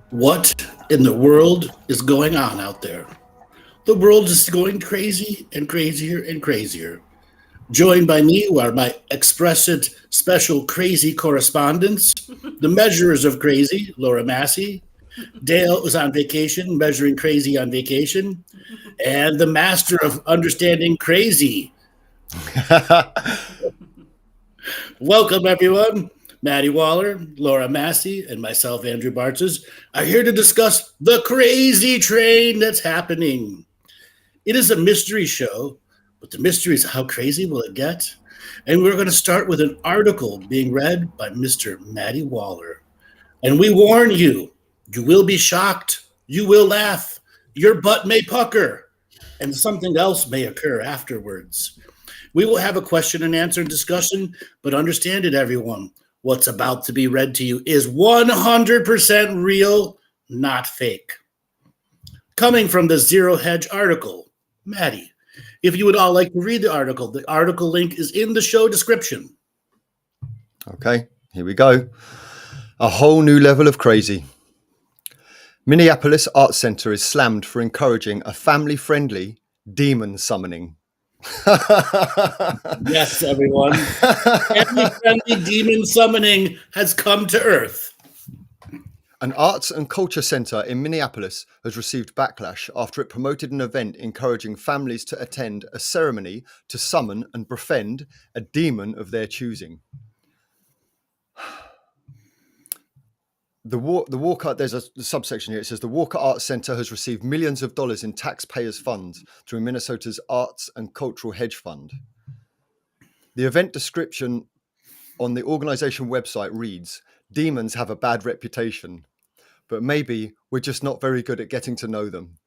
What in the world is going on out there? The world is going crazy and crazier and crazier. Joined by me are my Expressit special crazy correspondents, the measurers of crazy, Laura Massey. Dale is on vacation, measuring crazy on vacation, and the master of understanding crazy. Welcome, everyone. Maddie Waller, Laura Massey, and myself, Andrew Bartzis, are here to discuss the crazy train that's happening. It is a mystery show, but the mystery is how crazy will it get? And we're going to start with an article being read by Mr. Maddie Waller. And we warn you, you will be shocked, you will laugh, your butt may pucker, and something else may occur afterwards. We will have a question and answer discussion, but understand it, everyone. What's about to be read to you is 100% real, not fake. Coming from the Zero Hedge article, Maddie, if you would all like to read the article link is in the show description. Okay, here we go. A whole new level of crazy. Minneapolis Arts Center is slammed for encouraging a family-friendly demon summoning. Yes, everyone. Family-friendly demon summoning has come to Earth. An arts and culture center in Minneapolis has received backlash after it promoted an event encouraging families to attend a ceremony to summon and befriend a demon of their choosing. The Walker, there's a subsection here. It says the Walker Arts Center has received millions of dollars in taxpayers' funds through Minnesota's Arts and Cultural Hedge Fund. The event description on the organization website reads, "Demons have a bad reputation, but maybe we're just not very good at getting to know them."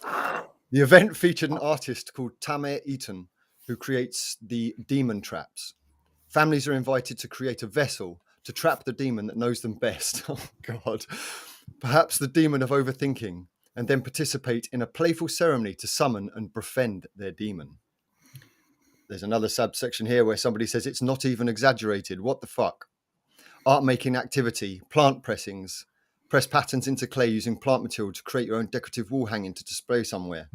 The event featured an artist called Tamir Eaton, who creates the demon traps. Families are invited to create a vessel to trap the demon that knows them best. Oh, God. Perhaps the demon of overthinking, and then participate in a playful ceremony to summon and befriend their demon. There's another subsection here where somebody says it's not even exaggerated. What the fuck? Art making activity, plant pressings, press patterns into clay using plant material to create your own decorative wall hanging to display somewhere.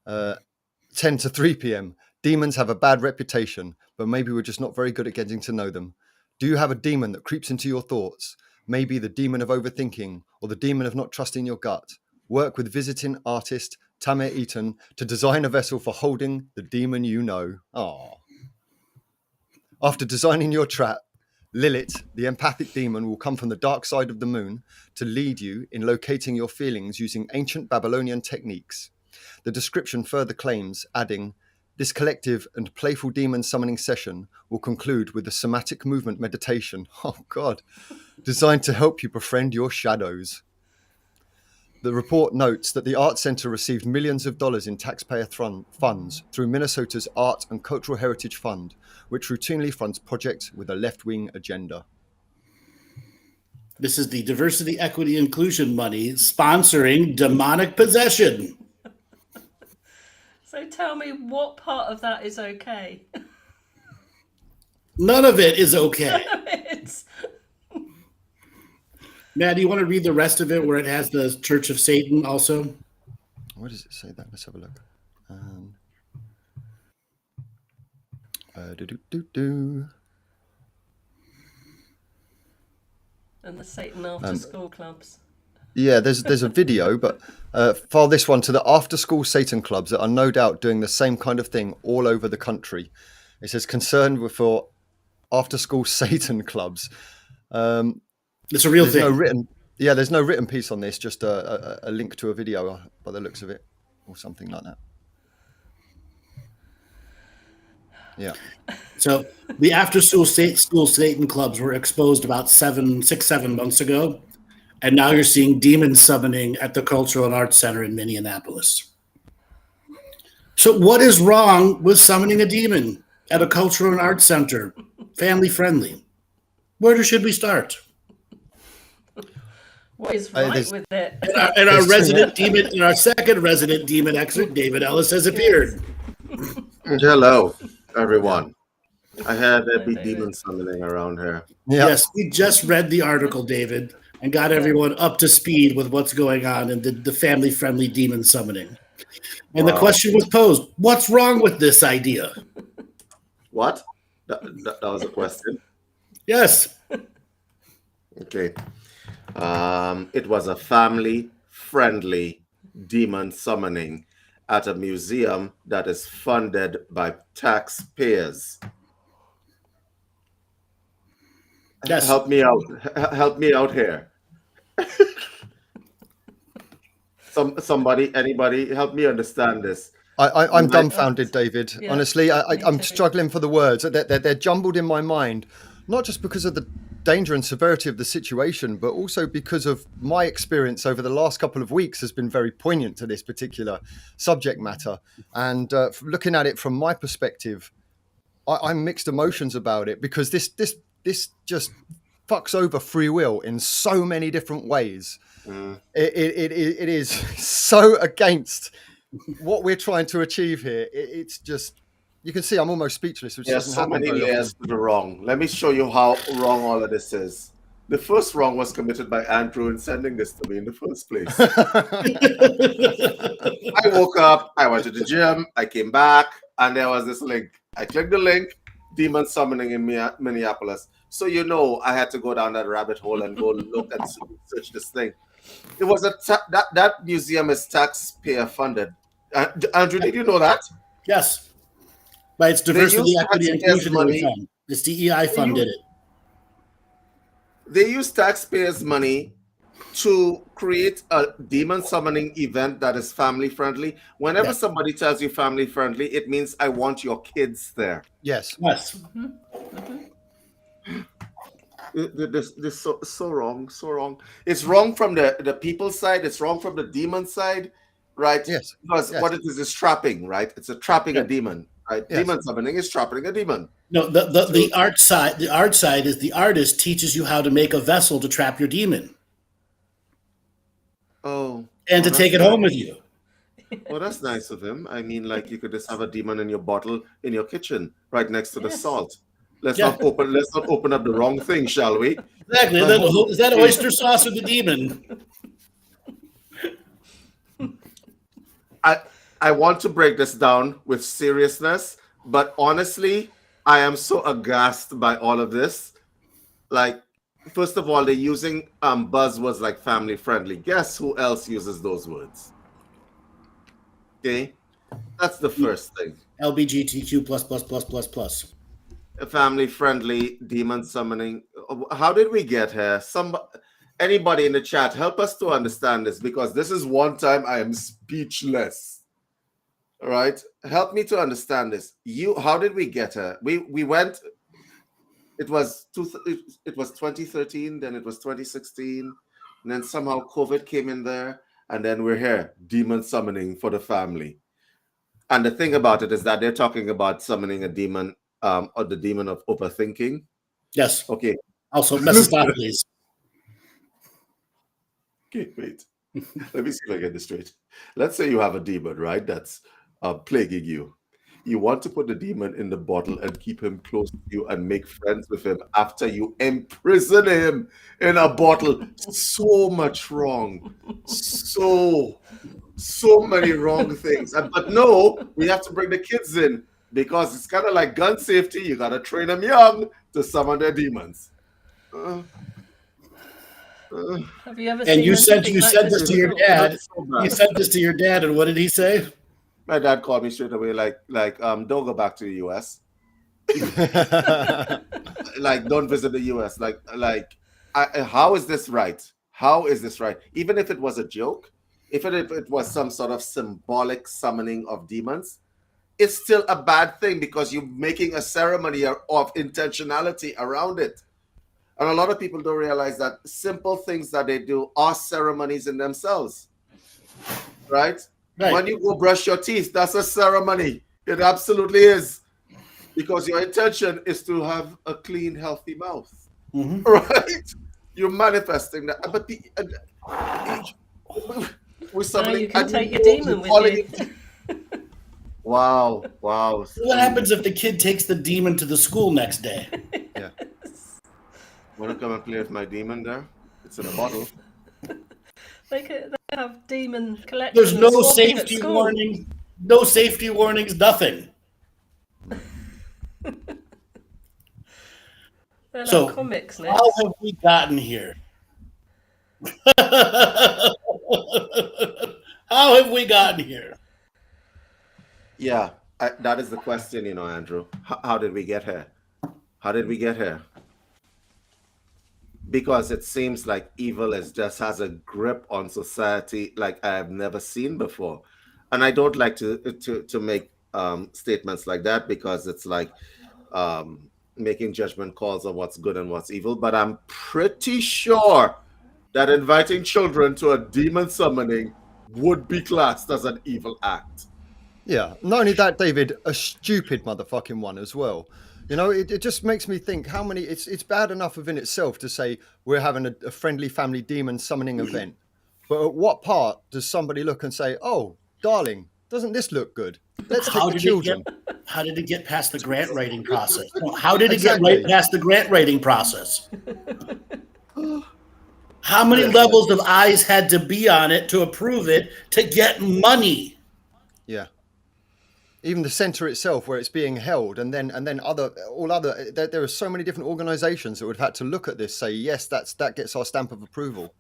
10 to 3 p.m. Demons have a bad reputation, but maybe we're just not very good at getting to know them. Do you have a demon that creeps into your thoughts? Maybe the demon of overthinking or the demon of not trusting your gut. Work with visiting artist Tamir Eaton to design a vessel for holding the demon you know. Aww. After designing your trap, Lilith, the empathic demon, will come from the dark side of the moon to lead you in locating your feelings using ancient Babylonian techniques. The description further claims, adding, "This collective and playful demon summoning session will conclude with a somatic movement meditation," oh God, designed to help you befriend your shadows. The report notes that the Art Center received millions of dollars in taxpayer funds through Minnesota's Art and Cultural Heritage Fund, which routinely funds projects with a left-wing agenda. This is the Diversity, Equity, Inclusion money sponsoring demonic possession. So tell me, what part of that is okay? None of it is okay. It's... Matt, do you want to read the rest of it where it has the Church of Satan also? Where does it say that? Let's have a look. And the Satan after school clubs. Yeah, there's a video, but file this one to the after-school Satan clubs that are no doubt doing the same kind of thing all over the country. It says concerned for after-school Satan clubs. It's a real thing. There's no written piece on this, just a link to a video by the looks of it, or something like that. Yeah. So the after-school Satan clubs were exposed about 7 months ago. And now you're seeing demon summoning at the Cultural and Arts Center in Minneapolis. So what is wrong with summoning a demon at a Cultural and Arts Center, family friendly? Where should we start? What is right with it? And our resident demon, and our second resident demon expert, David Ellis, has appeared. Hello, everyone. I had a big demon summoning around here. Yep. Yes, we just read the article, David. and got everyone up to speed with what's going on in the family-friendly demon summoning. And the question was posed, what's wrong with this idea? What? That was a question. Yes. Okay. It was a family-friendly demon summoning at a museum that is funded by taxpayers. Yes. Help me out. Help me out here. Anybody, help me understand this. I'm dumbfounded, David. Yeah, Honestly, I'm too. struggling for the words. They're jumbled in my mind, not just because of the danger and severity of the situation, but also because of my experience over the last couple of weeks has been very poignant to this particular subject matter. And looking at it from my perspective, I'm mixed emotions about it, because this just fucks over free will in so many different ways. It is so against what we're trying to achieve here. It's just, you can see I'm almost speechless. Which There's doesn't so happen many very layers to the wrong. Let me show you how wrong all of this is. The first wrong was committed by Andrew in sending this to me in the first place. I woke up, I went to the gym, I came back, and there was this link. I clicked the link, demon summoning in Minneapolis. So I had to go down that rabbit hole and go look and search this thing. It was that museum is taxpayer funded. Andrew, did you know that? Yes. But it's Diversity, Equity, Inclusion money. Fund. This DEI fund did it. They use taxpayers' money to create a demon summoning event that is family friendly. Whenever somebody tells you family friendly, it means I want your kids there. Yes. Yes. This so wrong, so wrong. It's wrong from the people's side. It's wrong from the demon side, right? Yes. Because what it is trapping, right? It's trapping a demon, right? Yes. Demon summoning is trapping a demon. No, the art side. The art side is the artist teaches you how to make a vessel to trap your demon. And to take it home with you. Well, that's nice of him. I mean, like, you could just have a demon in your bottle in your kitchen, right next to the salt. Let's not open up the wrong thing, shall we? Exactly. Is that oyster sauce or the demon? I want to break this down with seriousness, but honestly, I am so aghast by all of this. Like, first of all, they're using buzzwords like family friendly. Guess who else uses those words? Okay, that's the first thing. LBGTQ plus. Family friendly, demon summoning. How did we get here? Anybody in the chat, help us to understand this, because this is one time I am speechless. All right, help me to understand this. How did we get here? We went. It was 2013, then it was 2016, and then somehow COVID came in there, and then we're here, demon summoning for the family. And the thing about it is that they're talking about summoning a demon, or the demon of overthinking. Yes. Okay. Also, Mephistopheles. Okay, wait. Let me see if I get this straight. Let's say you have a demon, right? That's plaguing you. You want to put the demon in the bottle and keep him close to you and make friends with him after you imprison him in a bottle. So much wrong. So many wrong things. But no, we have to bring the kids in, because it's kind of like gun safety. You got to train them young to summon their demons. Have you ever and seen you said this to your dad. So you said this to your dad, and what did he say? My dad called me straight away, like, don't go back to the US. Like, don't visit the US. How is this right? How is this right? Even if it was a joke, if it was some sort of symbolic summoning of demons, it's still a bad thing, because you're making a ceremony of intentionality around it. And a lot of people don't realize that simple things that they do are ceremonies in themselves, right? When you go brush your teeth, that's a ceremony. It absolutely is. Because your intention is to have a clean, healthy mouth. Mm-hmm. Right? You're manifesting that. But we're suddenly, you can take your demon with you. Wow. What happens if the kid takes the demon to the school next day? Yeah. Want to come and play with my demon there? It's in a bottle. They have demon collection. There's no swapping at safety school. warning. No safety warnings. Nothing. They're So, like comics now. how have we gotten here? How have we gotten here? Yeah, that is the question, Andrew. How did we get here? How did we get here? Because it seems like evil just has a grip on society like I have never seen before. And I don't like to make statements like that, because it's like making judgment calls on what's good and what's evil. But I'm pretty sure that inviting children to a demon summoning would be classed as an evil act. Yeah, not only that, David, a stupid motherfucking one as well. It just makes me think how many. It's bad enough within itself to say we're having a friendly family demon summoning event, but at what part does somebody look and say, "Oh, darling, doesn't this look good? Let's take the children." How did it get past the grant writing process? How did it Exactly. get right past the grant writing process? How many levels of eyes had to be on it to approve it to get money? Yeah. Even the center itself, where it's being held, and then all other. There are so many different organisations that would have had to look at this, say yes, that gets our stamp of approval.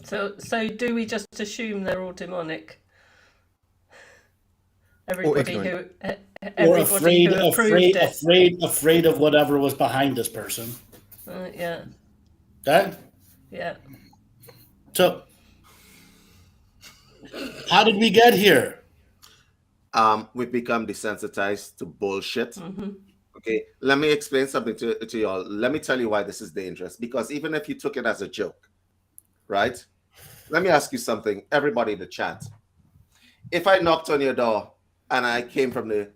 So do we just assume they're all demonic? Everybody who approved it. Afraid of whatever was behind this person. Yeah. Okay. Yeah. So, how did we get here? We've become desensitized to bullshit. Mm-hmm. Okay, let me explain something to y'all. Let me tell you why this is dangerous. Because even if you took it as a joke, right? Let me ask you something, everybody in the chat. If I knocked on your door and I came from the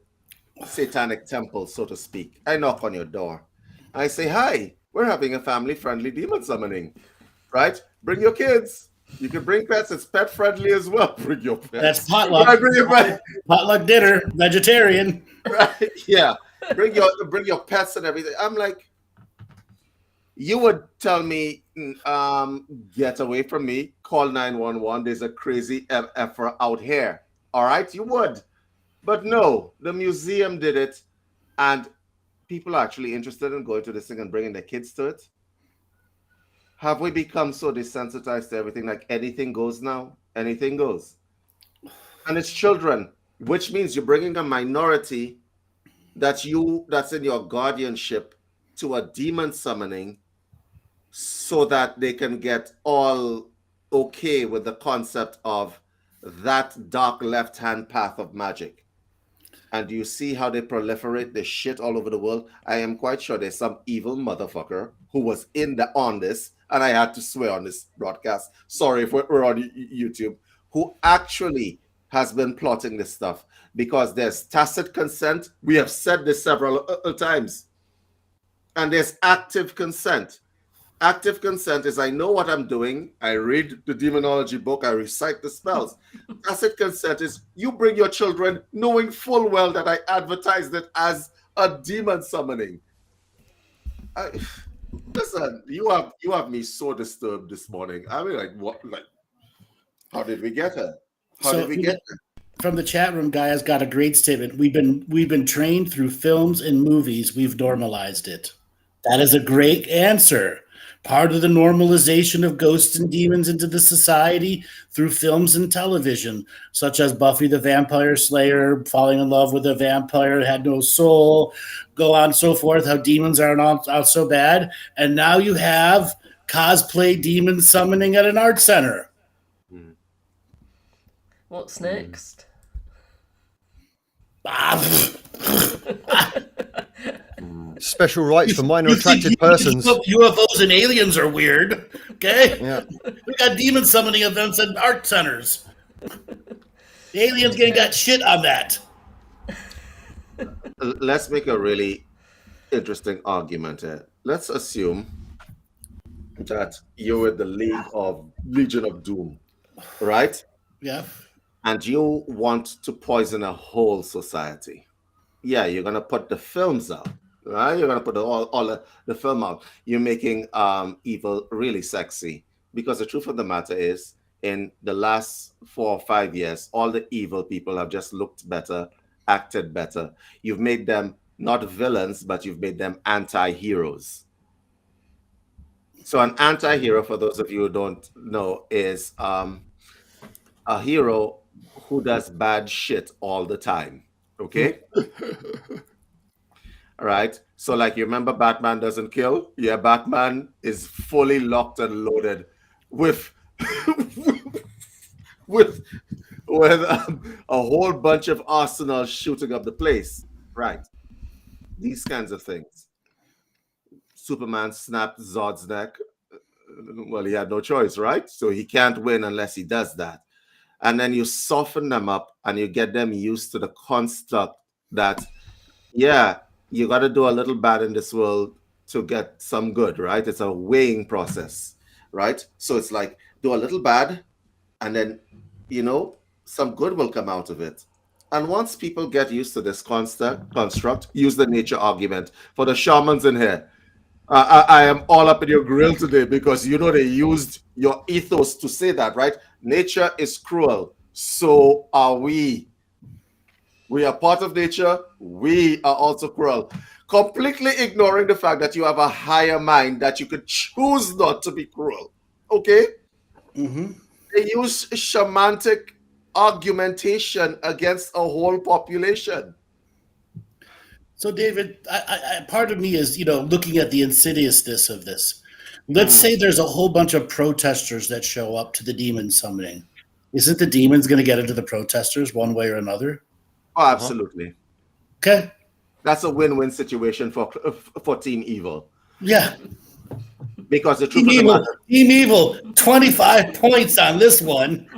satanic temple, so to speak, I knock on your door. I say, "Hi, we're having a family-friendly demon summoning, right? Bring your kids. You can bring pets. It's pet friendly as well. Bring your pets." That's potluck. Potluck dinner, vegetarian. Right? Yeah. Bring your pets and everything. I'm like, you would tell me, get away from me. Call 911. There's a crazy MF out here. All right, you would. But no, the museum did it, and people are actually interested in going to this thing and bringing their kids to it. Have we become so desensitized to everything? Like anything goes now? Anything goes. And it's children, which means you're bringing a minority that's in your guardianship to a demon summoning so that they can get all okay with the concept of that dark left-hand path of magic. And you see how they proliferate this shit all over the world? I am quite sure there's some evil motherfucker who was on this, and I had to swear on this broadcast. Sorry if we're on YouTube, who actually has been plotting this stuff, because there's tacit consent. We have said this several times. And there's active consent. Active consent is I know what I'm doing. I read the demonology book. I recite the spells. Tacit consent is you bring your children knowing full well that I advertised it as a demon summoning. Listen, you have me so disturbed this morning. I mean, like, what? Like, how did we get here? How did we get there? From the chat room, Gaia's got a great statement. We've been trained through films and movies. We've normalized it. That is a great answer. Part of the normalization of ghosts and demons into the society through films and television, such as Buffy the Vampire Slayer, falling in love with a vampire that had no soul, go on so forth, how demons are not so bad. And now you have cosplay demon summoning at an art center. What's next? Special rights for minor attracted persons. UFOs and aliens are weird. Okay? Yeah. We got demon summoning events at art centers. The aliens gonna got shit on that. Let's make a really interesting argument here. Let's assume that you're with the Legion of Doom, right? Yeah. And you want to poison a whole society. Yeah, you're going to put the films out. Right? You're gonna put all the film out. You're making evil really sexy. Because the truth of the matter is, in the last 4 or 5 years, all the evil people have just looked better, acted better. You've made them not villains, but you've made them anti-heroes. So an anti-hero, for those of you who don't know, is a hero who does bad shit all the time. Okay? All right. So, like, you remember Batman doesn't kill? Yeah, Batman is fully locked and loaded with with a whole bunch of arsenals shooting up the place. Right. These kinds of things. Superman snapped Zod's neck. Well, he had no choice, right? So he can't win unless he does that. And then you soften them up and you get them used to the construct that, yeah, you got to do a little bad in this world to get some good, right? It's a weighing process, right? So it's like, do a little bad and then, some good will come out of it. And once people get used to this construct, use the nature argument. For the shamans in here, I am all up in your grill today because they used your ethos to say that, right? Nature is cruel. So are we. We are part of nature. We are also cruel. Completely ignoring the fact that you have a higher mind that you could choose not to be cruel. Okay? Mm-hmm. They use shamanic argumentation against a whole population. So, David, part of me is, looking at the insidiousness of this. Let's say there's a whole bunch of protesters that show up to the demon summoning. Isn't the demons going to get into the protesters one way or another? Oh, absolutely. Okay. That's a win-win situation for Team Evil. Yeah. Because the truth Team of the matter, Team Evil, 25 points on this one.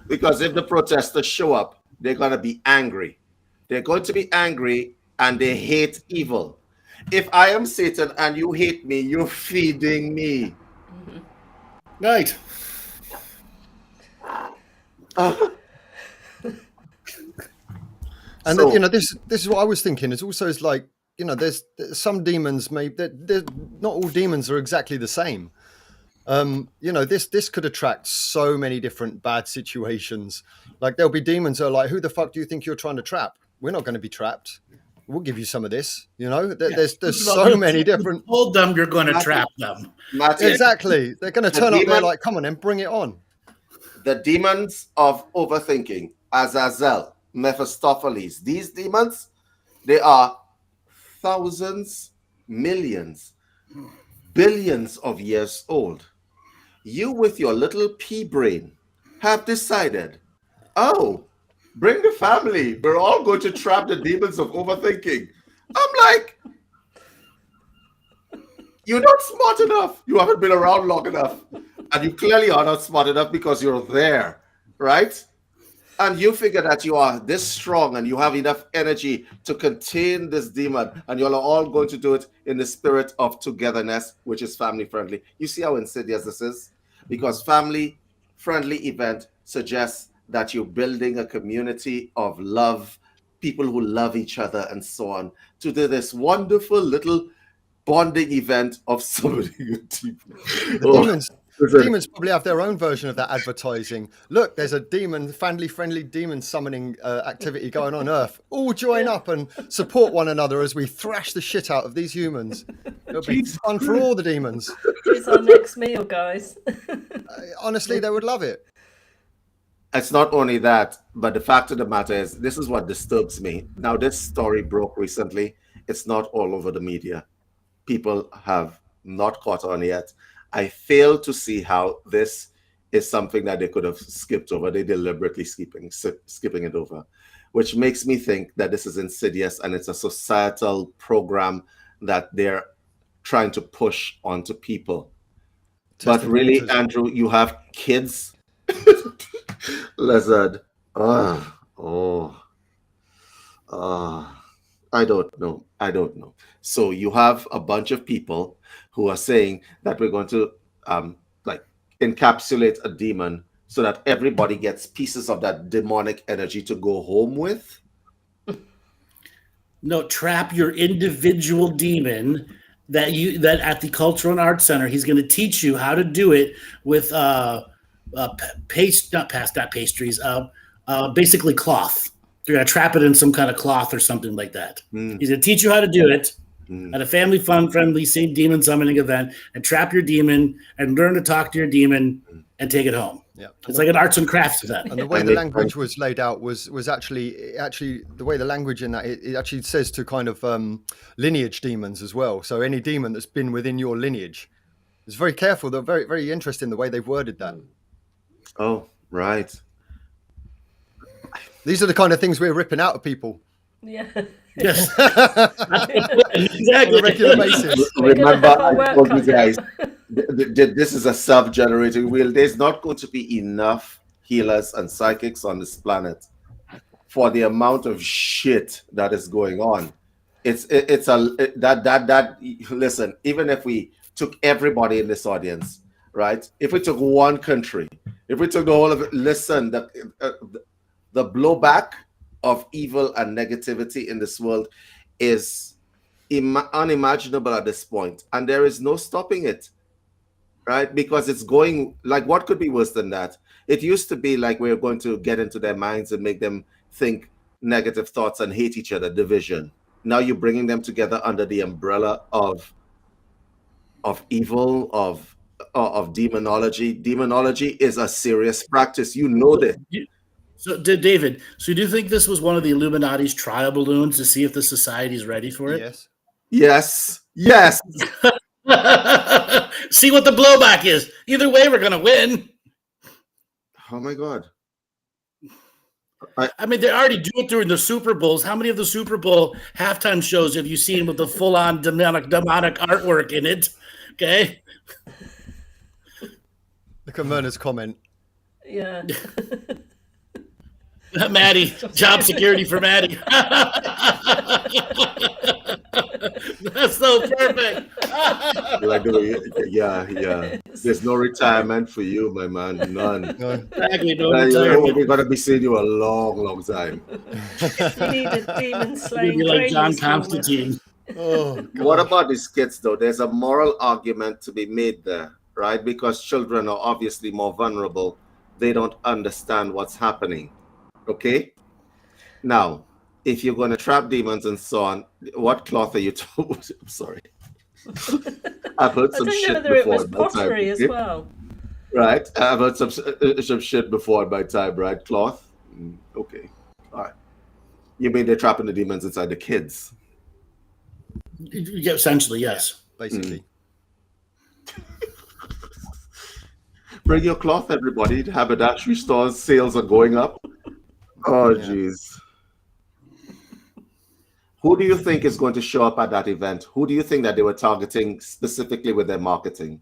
Because if the protesters show up, they're going to be angry. They're going to be angry and they hate evil. If I am Satan and you hate me, you're feeding me. Right. And So- then, this is what I was thinking. It's also is like, there's some demons not all demons are exactly the same. This could attract so many different bad situations. Like there'll be demons that are like, who the fuck do you think you're trying to trap? We're not going to be trapped. We'll give you some of this. There's so many different. You told them you're going to trap them. Maty, Exactly. They're going to turn up there like, come on, then bring it on. the demons of overthinking, Azazel, Mephistopheles, these demons, they are thousands, millions, billions of years old. You with your little pea brain have decided, bring the family. We're all going to trap the demons of overthinking. I'm like, you're not smart enough. You haven't been around long enough. And you clearly are not smart enough because you're there, right? And you figure that you are this strong and you have enough energy to contain this demon. And you're all going to do it in the spirit of togetherness, which is family friendly. You see how insidious this is? Because family friendly event suggests that you're building a community of love, people who love each other and so on, to do this wonderful little bonding event of summoning a demon. Demons probably have their own version of that advertising. Look, there's a family-friendly demon summoning activity going on Earth. All join up and support one another as we thrash the shit out of these humans. It'll be fun for all the demons. It's our next meal, guys. Honestly, they would love it. It's not only that, but the fact of the matter is, this is what disturbs me. Now, this story broke recently. It's not all over the media. People have not caught on yet. I fail to see how this is something that they could have skipped over. They deliberately skipping it over, which makes me think that this is insidious and it's a societal program that they're trying to push onto people. But really, Andrew, you have kids. Lizard. I don't know. So you have a bunch of people who are saying that we're going to encapsulate a demon so that everybody gets pieces of that demonic energy to go home with. No, trap your individual demon that at the Cultural and Arts Center. He's going to teach you how to do it with pastries, basically cloth. You're going to trap it in some kind of cloth or something like that. He's going to teach you how to do it at a family fun-friendly demon summoning event, and trap your demon and learn to talk to your demon and take it home. Yeah, it's like an arts and crafts event. And the way the language was laid out was actually the way the language in that it actually says to kind of lineage demons as well. So any demon that's been within your lineage. It's very careful. They're very, very interesting the way they've worded that. Oh, right. These are the kind of things we're ripping out of people. Yeah. Yes. Exactly. On a regular basis. Remember, I told you guys, this is a self-generating wheel. There's not going to be enough healers and psychics on this planet for the amount of shit that is going on. Listen, even if we took everybody in this audience, right? If we took one country, if we took the whole of it, listen, the blowback of evil and negativity in this world is unimaginable at this point, and there is no stopping it, right? Because it's going, like, what could be worse than that? It used to be like we're going to get into their minds and make them think negative thoughts and hate each other, division. Now you're bringing them together under the umbrella of evil, of demonology. Demonology is a serious practice. You know that. So, David, so do you think this was one of the Illuminati's trial balloons to see if the society's ready for it? Yes. Yes. See what the blowback is. Either way, we're going to win. Oh, my God. I mean, they already do it during the Super Bowls. How many of the Super Bowl halftime shows have you seen with the full-on demonic artwork in it? Okay. Look at Myrna's comment. Yeah. Maty, job security for Maty. That's so perfect. Like, yeah. There's no retirement for you, my man. None. Exactly, no retirement. We're gonna be seeing you a long, long time. You need a demon slaying. You'd be like John Constantine. Oh, what about these kids, though? There's a moral argument to be made there, right? Because children are obviously more vulnerable. They don't understand what's happening. Okay? Now, if you're going to trap demons and so on, what cloth are you told? I'm sorry. I've heard some shit whether it before. was pottery as well. Right? I've heard some shit before in my time, right? Cloth? Okay. All right. You mean they're trapping the demons inside the kids? Yeah, essentially, yes. Basically. Bring your cloth, everybody. Haberdashery stores sales are going up. Oh, jeez. Who do you think is going to show up at that event? Who do you think that they were targeting specifically with their marketing?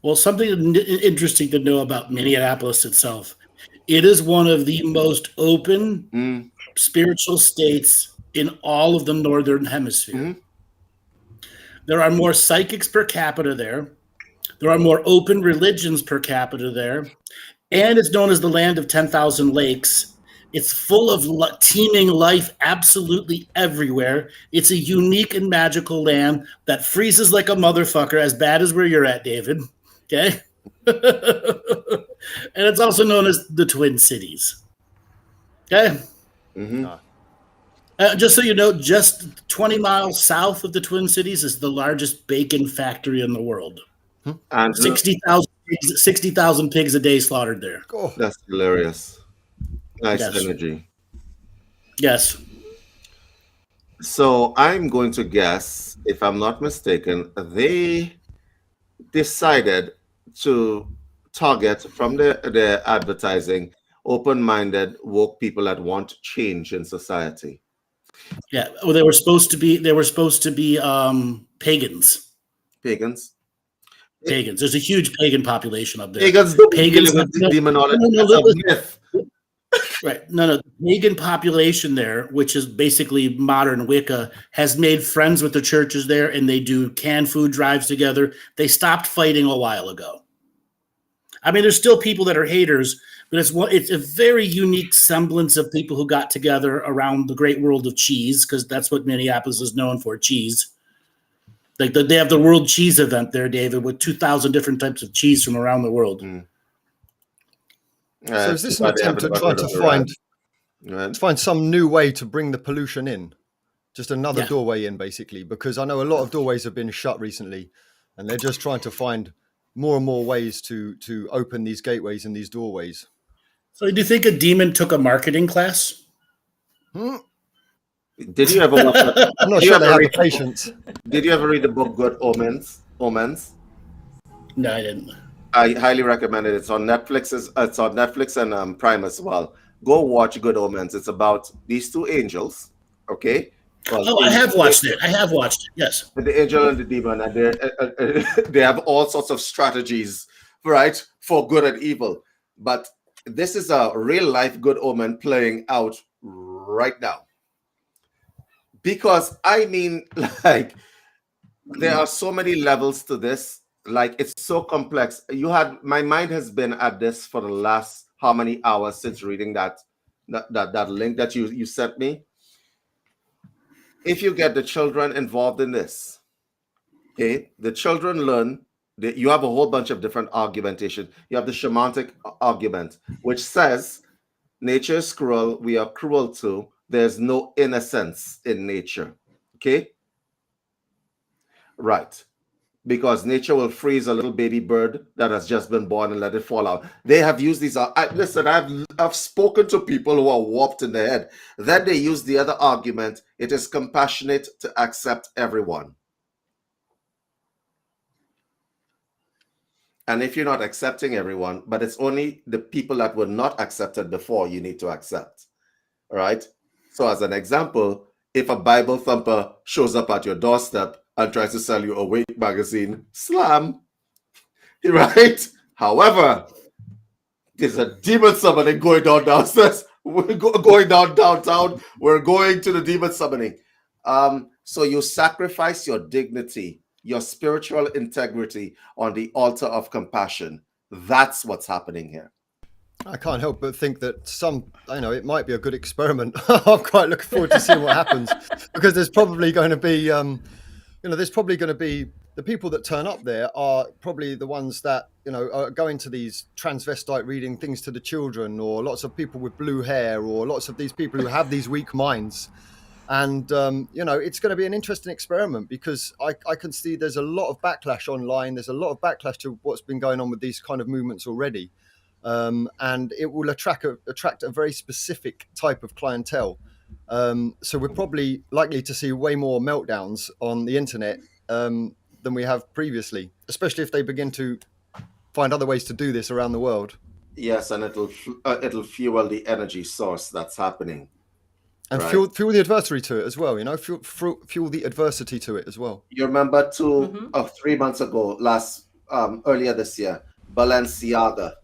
Well, something interesting to know about Minneapolis itself. It is one of the most open spiritual states in all of the Northern Hemisphere. There are more psychics per capita there. There are more open religions per capita there. And it's known as the land of 10,000 lakes. It's full of teeming life absolutely everywhere. It's a unique and magical land that freezes like a motherfucker, as bad as where you're at, David. Okay? And it's also known as the Twin Cities. Okay? Just so you know, just 20 miles south of the Twin Cities is the largest bacon factory in the world. And 60,000 pigs a day slaughtered there. Oh, that's hilarious. Nice Yes. energy. Yes. So I'm going to guess, if I'm not mistaken, they decided to target from their advertising open-minded, woke people that want change in society. Yeah. Well, they were supposed to be pagans. Pagans. There's a huge pagan population up there. Pagans. Demonology. Myth. Right. No. The pagan population there, which is basically modern Wicca, has made friends with the churches there, and they do canned food drives together. They stopped fighting a while ago. I mean, there's still people that are haters, But it's a very unique semblance of people who got together around the great world of cheese, because that's what Minneapolis is known for, cheese. Like they have the World Cheese Event there, David, with 2,000 different types of cheese from around the world. So is this an attempt at trying to find some new way to bring the pollution in? Just another doorway in, basically, because I know a lot of doorways have been shut recently, and they're just trying to find more and more ways to open these gateways and these doorways. So do you think a demon took a marketing class? Did you ever watch that? I'm not sure they have the patience. Did you ever read the book Good Omens? No, I didn't. I highly recommend it. It's on Netflix. It's on Netflix and Prime as well. Go watch Good Omens. It's about these two angels. Okay. Well, I have watched it. Yes. The angel and the demon, and they have all sorts of strategies, right, for good and evil. But this is a real life Good Omen playing out right now. Because I mean, like, there are so many levels to this. Like, it's so complex. My mind has been at this for the last how many hours since reading that link that you sent me. If you get the children involved in this, okay, the children learn that you have a whole bunch of different argumentation. You have the shamanic argument, which says nature is cruel, we are cruel too. There's no innocence in nature. Okay? Right. Because nature will freeze a little baby bird that has just been born and let it fall out. They have used these. Listen, I've spoken to people who are warped in their head. Then they use the other argument. It is compassionate to accept everyone. And if you're not accepting everyone, but it's only the people that were not accepted before you need to accept. All right? So as an example, if a Bible thumper shows up at your doorstep and tries to sell you a weight magazine, slam, right? However, there's a demon summoning going down downstairs. We're going down downtown. We're going to the demon summoning. So you sacrifice your dignity, your spiritual integrity on the altar of compassion. That's what's happening here. I can't help but think that it might be a good experiment. I'm quite looking forward to seeing what happens, because there's probably going to be, the people that turn up there are probably the ones that, are going to these transvestite reading things to the children, or lots of people with blue hair, or lots of these people who have these weak minds. And, it's going to be an interesting experiment, because I can see there's a lot of backlash online. There's a lot of backlash to what's been going on with these kind of movements already. And it will attract a very specific type of clientele. So we're probably likely to see way more meltdowns on the internet than we have previously, especially if they begin to find other ways to do this around the world. Yes, and it'll fuel the energy source that's happening. And fuel the adversary to it as well, fuel the adversity to it as well. You remember 2 or 3 months ago, earlier this year, Balenciaga.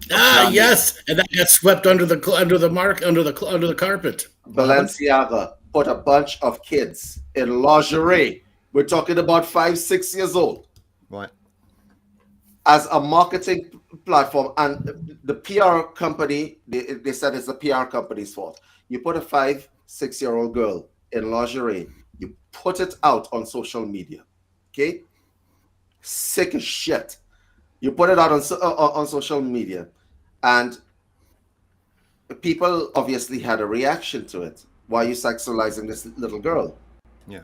Yes, and that got swept under the carpet. Balenciaga put a bunch of kids in lingerie. We're talking about 5-6 years old, right? As a marketing platform, and the PR company, they said it's the PR company's fault. You put a 5-6-year-old girl in lingerie, you put it out on social media, okay? Sick as shit. You put it out on social media, and people obviously had a reaction to it. Why are you sexualizing this little girl? Yeah.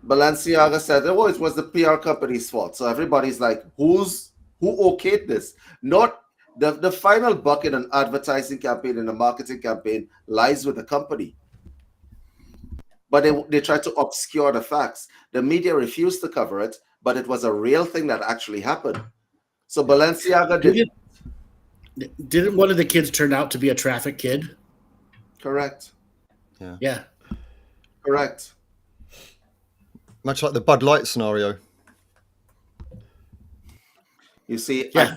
Balenciaga said, "Oh, it was the PR company's fault." So everybody's like, "Who okayed this?" Not the final buck in an advertising campaign, in a marketing campaign, lies with the company. But they tried to obscure the facts. The media refused to cover it, but it was a real thing that actually happened. So Balenciaga didn't one of the kids turn out to be a trafficked kid? Correct. Yeah. Correct. Much like the Bud Light scenario. You see, yeah.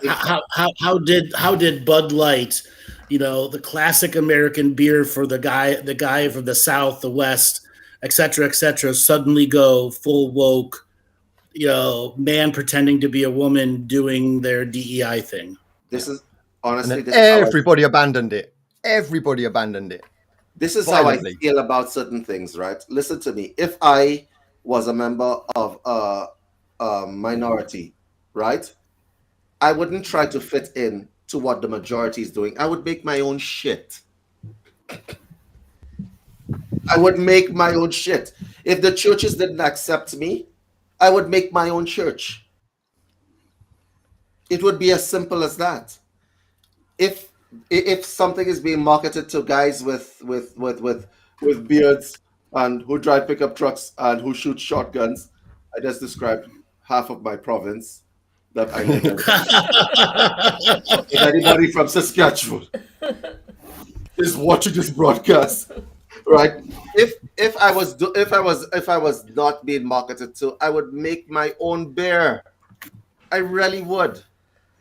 How did Bud Light, the classic American beer for the guy from the South, the West, et cetera, suddenly go full woke, man pretending to be a woman doing their DEI thing? This Honestly, And this then is how I everybody abandoned it. Everybody abandoned it. This is how I Violently. feel about certain things, right? Listen to me. If I was a member of a minority, right, I wouldn't try to fit in to what the majority is doing. I would make my own shit. I would make my own shit. If the churches didn't accept me, I would make my own church. It would be as simple as that. If something is being marketed to guys with beards and who drive pickup trucks and who shoot shotguns, I just described half of my province that I live in. If anybody from Saskatchewan is watching this broadcast, right? If I was not being marketed to, I would make my own beer. I really would.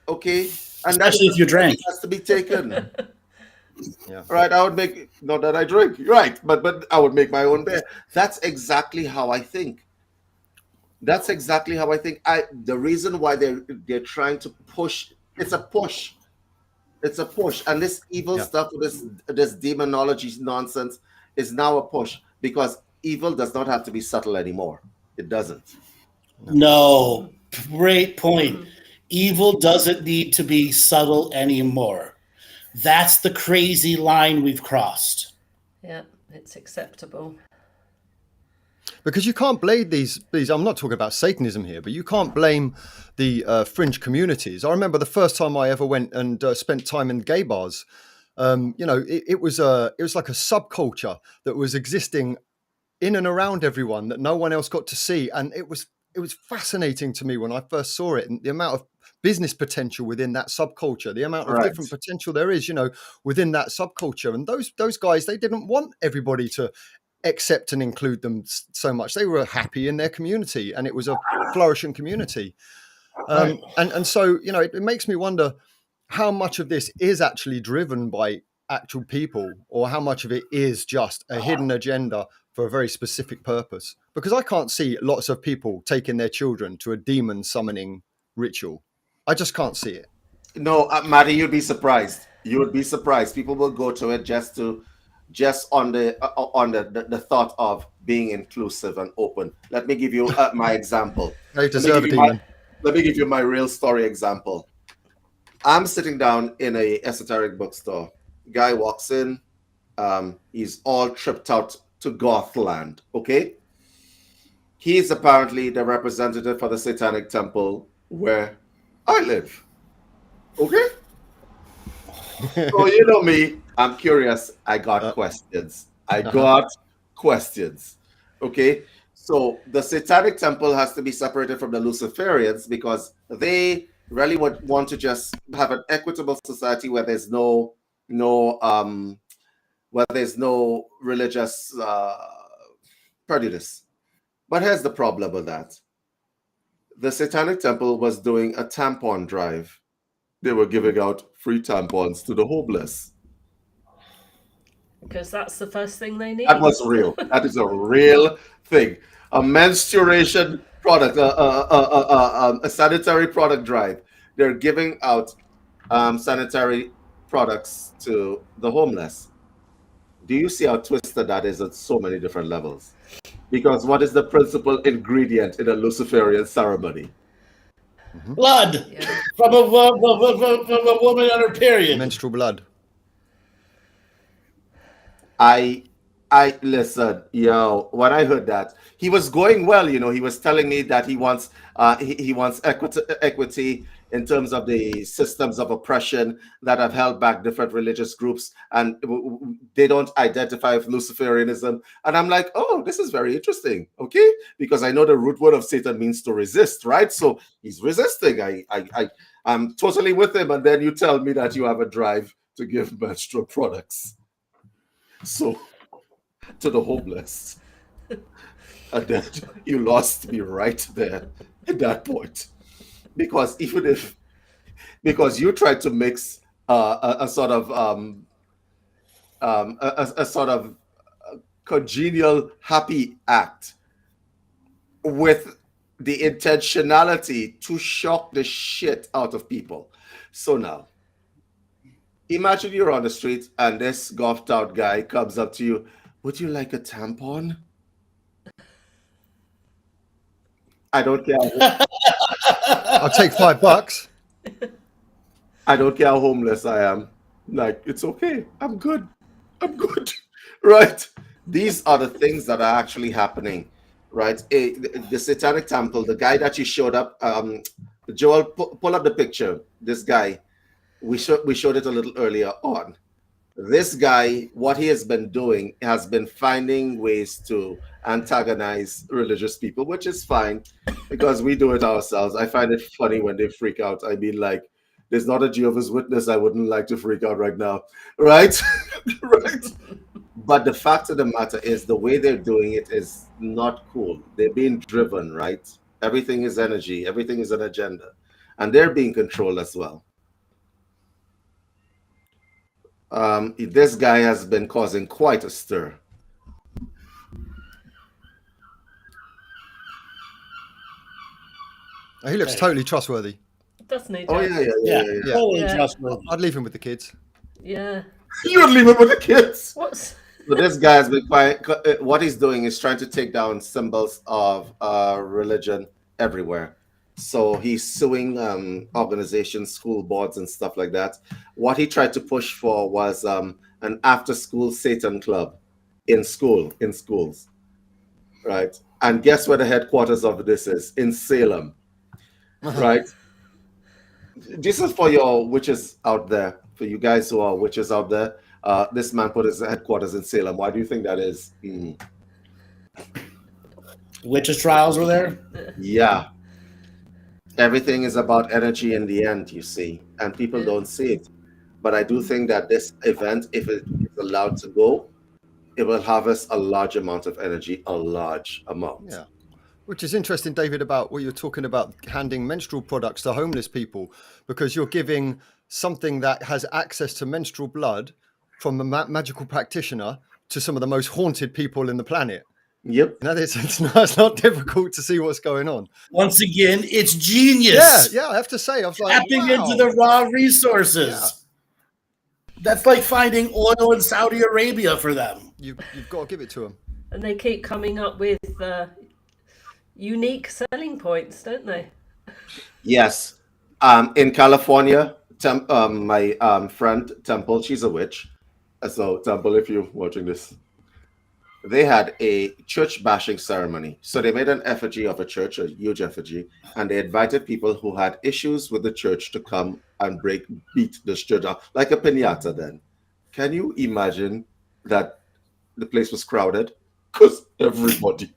Okay, and that Especially if you drank. has to be taken. Yeah. Right, I would make, not that I drink, right, but I would make my own beer. That's exactly how I think. That's exactly how I think. The reason why they're trying to push, it's a push. It's a push. And this evil Yeah. stuff, this demonology nonsense is now a push because evil does not have to be subtle anymore. It doesn't. No, great point. Evil doesn't need to be subtle anymore. That's the crazy line we've crossed. Yeah, it's acceptable. Because you can't blame these. I'm not talking about Satanism here, but you can't blame the fringe communities. I remember the first time I ever went and spent time in gay bars. It was like a subculture that was existing in and around everyone that no one else got to see, and it was fascinating to me when I first saw it, and the amount of business potential within that subculture, the amount of Right. different potential there is, within that subculture. And those guys, they didn't want everybody to accept and include them so much. They were happy in their community, and it was a flourishing community. And so, it makes me wonder how much of this is actually driven by actual people, or how much of it is just a hidden agenda for a very specific purpose. Because I can't see lots of people taking their children to a demon summoning ritual. I just can't see it. No, Maty, you'd be surprised. You would be surprised. People will go to it just on the thought of being inclusive and open. Let me give you my example. They deserve a demon. Let me give you my real story example. I'm sitting down in a esoteric bookstore. Guy walks in. He's all tripped out to Gothland. Okay. He's apparently the representative for the Satanic Temple where I live. Okay. So you know me, I'm curious. I got questions. Okay. So the Satanic Temple has to be separated from the Luciferians because they really would want to just have an equitable society where there's no religious prejudice. But here's the problem with that. The Satanic Temple was doing a tampon drive. They were giving out free tampons to the homeless. Because that's the first thing they need. That was real. That is a real thing. A menstruation product, a sanitary product drive. They're giving out sanitary products to the homeless. Do you see how twisted that is at so many different levels? Because what is the principal ingredient in a Luciferian ceremony? Blood from a woman on her period. Menstrual blood. I listen, when I heard that, he was going well, he was telling me that he wants equity in terms of the systems of oppression that have held back different religious groups, and they don't identify with Luciferianism. And I'm like, oh, this is very interesting, okay? Because I know the root word of Satan means to resist, right? So he's resisting. I'm totally with him, and then you tell me that you have a drive to give menstrual products. So, to the homeless. And then you lost me right there at that point. Because because you tried to mix a sort of congenial happy act with the intentionality to shock the shit out of people. So now, Imagine you're on the street and this golfed out guy comes up to you. Would you like a tampon? I don't care. I'll take $5. I don't care how homeless I am. Like, it's okay. I'm good. I'm good. Right? These are the things that are actually happening. Right? The Satanic Temple, the guy that you showed up, Joel, pull up the picture. This guy, we showed it a little earlier on. This guy, what he has been doing has been finding ways to antagonize religious people, which is fine because we do it ourselves. I find it funny when they freak out. I mean, like, there's not a Jehovah's Witness I wouldn't like to freak out right now, right? Right? But the fact of the matter is the way they're doing it is not cool. They're being driven, right? Everything is energy. Everything is an agenda. And they're being controlled as well. This guy has been causing quite a stir. He looks totally trustworthy. Doesn't he? Oh, Jack? yeah. Totally Yeah. trustworthy. I'd leave him with the kids. Yeah. You'd leave it with the kids. What's So this guy has been what he's doing is trying to take down symbols of religion everywhere. So he's suing organizations, school boards, and stuff like that. What he tried to push for was an after-school Satan club in schools, right? And guess where the headquarters of this is? In Salem, right? This is for your witches out there, for you guys who are witches out there. This man put his headquarters in Salem. Why do you think that is? Witches trials were there. Yeah. Everything is about energy in the end, you see, and people don't see it. But I do think that this event, if it is allowed to go, it will harvest a large amount of energy, a large amount. Yeah. Which is interesting, David, about what you're talking about handing menstrual products to homeless people, because you're giving something that has access to menstrual blood from a magical practitioner to some of the most haunted people in the planet. Yep. You know, it's not difficult to see what's going on. Once again, it's genius. Yeah, I have to say, I was like, Tapping wow. into the raw resources. Yeah. That's like finding oil in Saudi Arabia for them. You've got to give it to them. and they keep coming up with unique selling points, don't they? Yes. In California, my friend Temple, she's a witch. So Temple, if you're watching this, they had a church bashing ceremony. So they made an effigy of a church, a huge effigy, and they invited people who had issues with the church to come and beat this church up, like a piñata then. Can you imagine that the place was crowded? Because everybody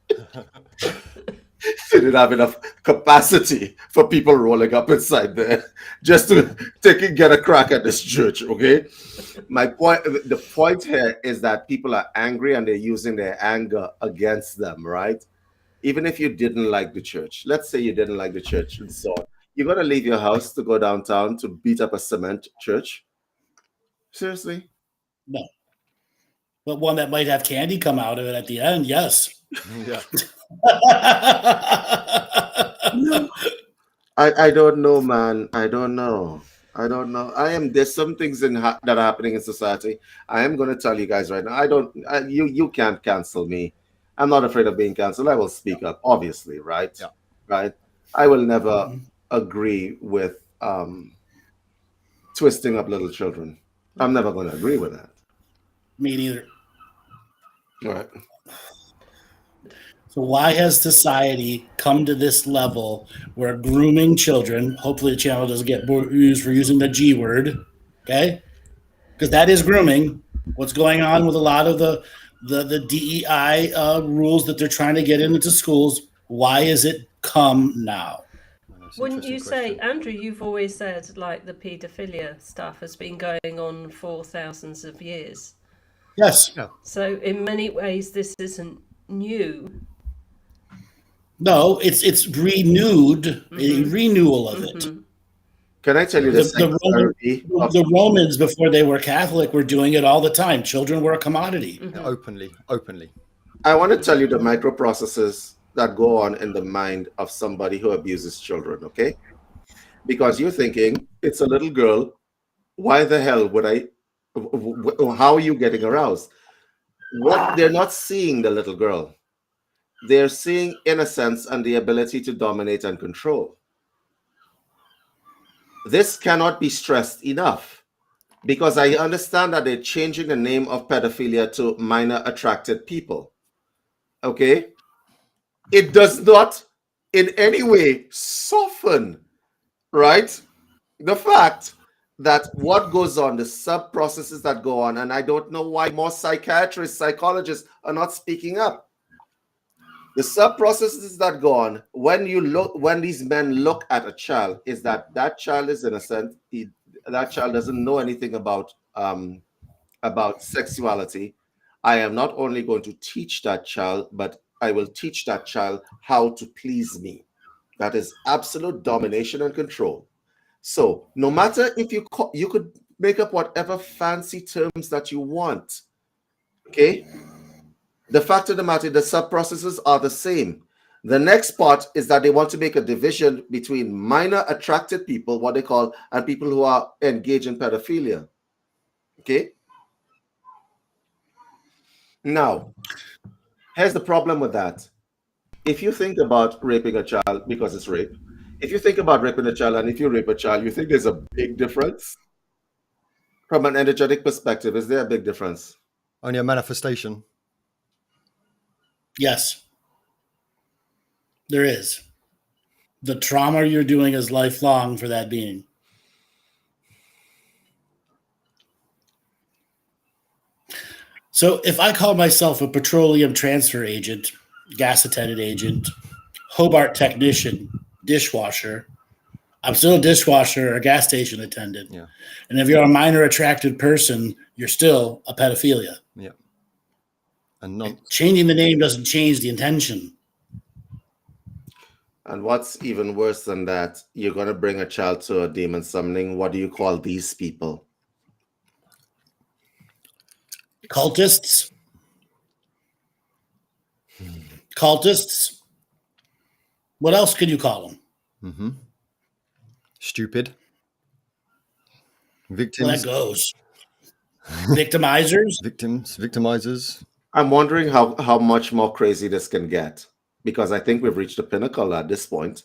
didn't have enough capacity for people rolling up inside there just to get a crack at this church, okay? The point here is that people are angry and they're using their anger against them, right? Even if you didn't like the church, let's say you didn't like the church and so on, you're going to leave your house to go downtown to beat up a cement church? Seriously? No. But one that might have candy come out of it at the end, yes. Yeah. I don't know, man. I don't know. There's some things that are happening in society. I am going to tell you guys right now. You can't cancel me. I'm not afraid of being canceled. I will speak up, obviously, right? Yeah. Right. I will never agree with twisting up little children. I'm never going to agree with that. Me neither. All right. So why has society come to this level where grooming children, hopefully the channel doesn't get used for using the G word, okay? Because that is grooming. What's going on with a lot of the DEI rules that they're trying to get into schools, why is it come now? Wouldn't you say, Andrew, you've always said like the paedophilia stuff has been going on for thousands of years. Yes. Yeah. So in many ways, this isn't new. No, it's renewed, a renewal of it. Can I tell you this? The Romans, before they were Catholic, were doing it all the time. Children were a commodity. Openly. I want to tell you the microprocesses that go on in the mind of somebody who abuses children, okay? Because you're thinking, it's a little girl, why the hell would I? How are you getting aroused? What they're not seeing the little girl. They're seeing innocence and the ability to dominate and control. This cannot be stressed enough because I understand that they're changing the name of pedophilia to minor attracted people. Okay? It does not in any way soften, right? The fact that what goes on, the sub processes that go on, and I don't know why more psychiatrists, psychologists are not speaking up. The sub processes that go on when these men look at a child is that child is innocent. That child doesn't know anything about sexuality. I am not only going to teach that child, but I will teach that child how to please me. That is absolute domination and control. So no matter if you could make up whatever fancy terms that you want, okay? The fact of the matter, the sub-processes are the same. The next part is that they want to make a division between minor attracted people, what they call, and people who are engaged in pedophilia. Okay? Now, here's the problem with that. If you think about raping a child because it's rape, if you think about raping a child and if you rape a child, you think there's a big difference? From an energetic perspective, is there a big difference? Only a manifestation. Yes, there is. The trauma you're doing is lifelong for that being. So if I call myself a petroleum transfer agent, gas attendant agent, Hobart technician, dishwasher, I'm still a dishwasher or a gas station attendant. Yeah. And if you're a minor attracted person, you're still a pedophilia. Yeah. And not changing the name doesn't change the intention. And what's even worse than that, you're going to bring a child to a demon summoning. What do you call these people? Cultists. Cultists. What else could you call them? Mm-hmm. Stupid. Victims. Well, that goes. Victimizers. Victimizers. I'm wondering how much more crazy this can get, because I think we've reached the pinnacle at this point.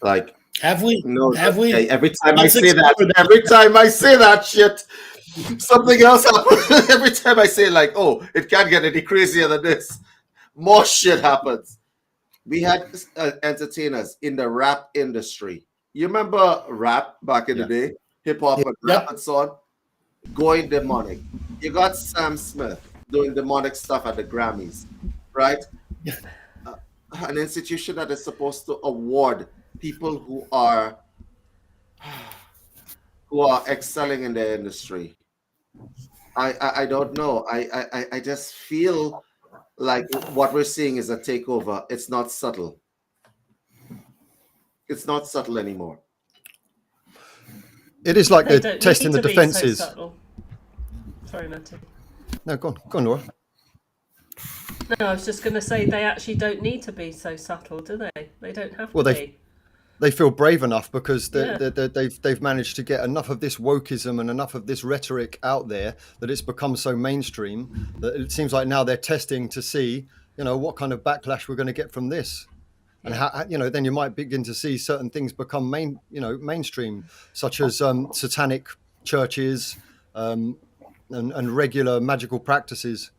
Like, have we? No, have we? Every time I say that shit, something else happens. Every time I say, like, oh, it can't get any crazier than this, more shit happens. We had entertainers in the rap industry. You remember rap back in the day? Hip hop and rap and so on? Going demonic. You got Sam Smith doing demonic stuff at the Grammys, right? Yeah. An institution that is supposed to award people who are excelling in their industry. I don't know. I just feel like what we're seeing is a takeover. It's not subtle. It's not subtle anymore. It is like they're testing the defenses. So sorry, Maty. No, go on, Laura. No, I was just going to say they actually don't need to be so subtle, do they? They don't have to be. They feel brave enough because they've managed to get enough of this wokeism and enough of this rhetoric out there that it's become so mainstream that it seems like now they're testing to see, what kind of backlash we're going to get from this. And how, then you might begin to see certain things become mainstream, such as satanic churches and regular magical practices.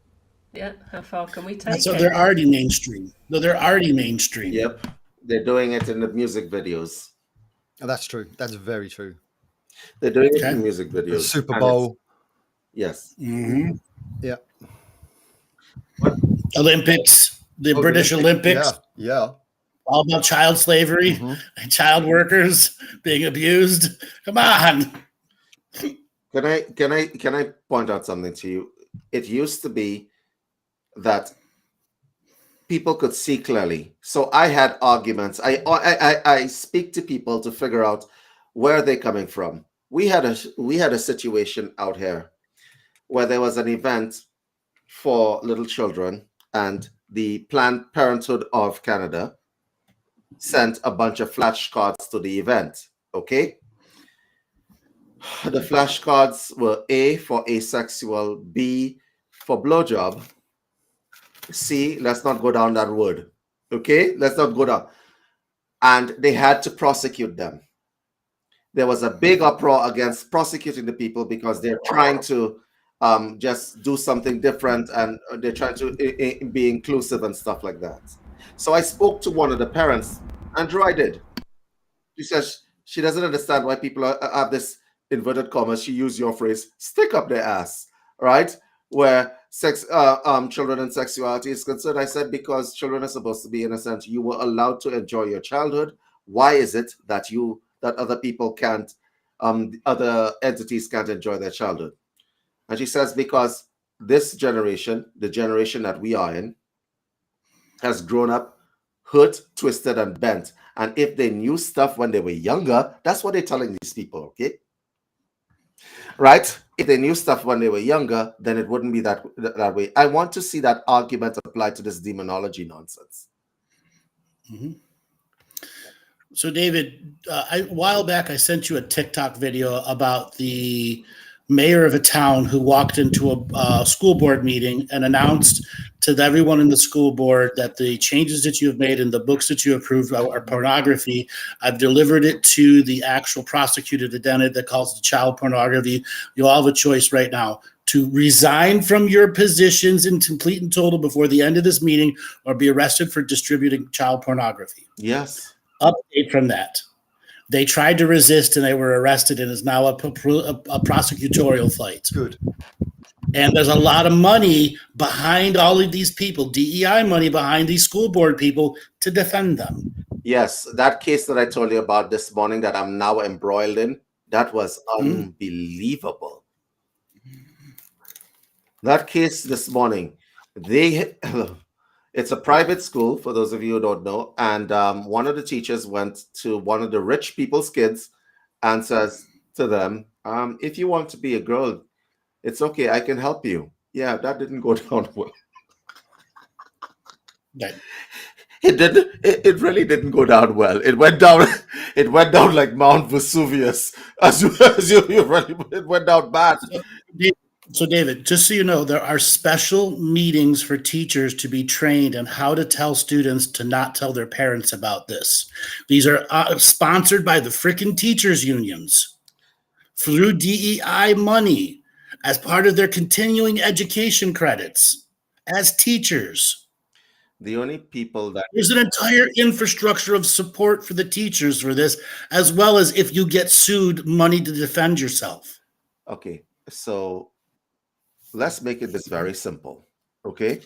Yeah, how far can we take it? So they're already mainstream. No, they're already mainstream. Yep, they're doing it in the music videos. Oh, that's true. That's very true. They're doing it in music videos. The Super Bowl. Yes. Mm-hmm. Yeah. Olympics, the British Olympics. Yeah. All about child slavery, child workers being abused. Come on. Can I point out something to you? It used to be that people could see clearly. So I had arguments. I speak to people to figure out where they're coming from. We had a situation out here where there was an event for little children, and the Planned Parenthood of Canada sent a bunch of flashcards to the event. Okay. The flashcards were A for asexual, B for blowjob, C, let's not go down that word. Okay, let's not go down. And they had to prosecute them. There was a big uproar against prosecuting the people because they're trying to just do something different, and they're trying to be inclusive and stuff like that. So I spoke to one of the parents. Andrew, I did. She says she doesn't understand why people have this inverted commas. She used your phrase, stick up their ass, right? Where children and sexuality is concerned. I said, because children are supposed to be innocent. You were allowed to enjoy your childhood. Why is it that other people can't, other entities can't enjoy their childhood? And she says, because this generation, the generation that we are in, has grown up hurt, twisted, and bent. And if they knew stuff when they were younger, that's what they're telling these people, okay? Right? If they knew stuff when they were younger, then it wouldn't be that way. I want to see that argument applied to this demonology nonsense. Mm-hmm. So, David, a while back, I sent you a TikTok video about the mayor of a town who walked into a school board meeting and announced to everyone in the school board that the changes that you have made in the books that you approved are pornography. I've delivered it to the actual prosecutor that calls it child pornography. You all have a choice right now to resign from your positions in complete and total before the end of this meeting, or be arrested for distributing child pornography. Yes. Update from that. They tried to resist and they were arrested, and is now a prosecutorial fight. Good. And there's a lot of money behind all of these people, DEI money behind these school board people to defend them. Yes, that case that I told you about this morning that I'm now embroiled in, that was unbelievable. That case this morning, it's a private school, for those of you who don't know, and one of the teachers went to one of the rich people's kids and says to them, if you want to be a girl, it's okay, I can help you. Yeah, that didn't go down well. Right. It really didn't go down well. It went down like Mount Vesuvius. It went down bad. So, David, just so you know, there are special meetings for teachers to be trained on how to tell students to not tell their parents about this. These are sponsored by the frickin' teachers unions through DEI money as part of their continuing education credits as teachers. The only people that... There's an entire infrastructure of support for the teachers for this, as well as, if you get sued, money to defend yourself. Okay, so let's make it this very simple, okay?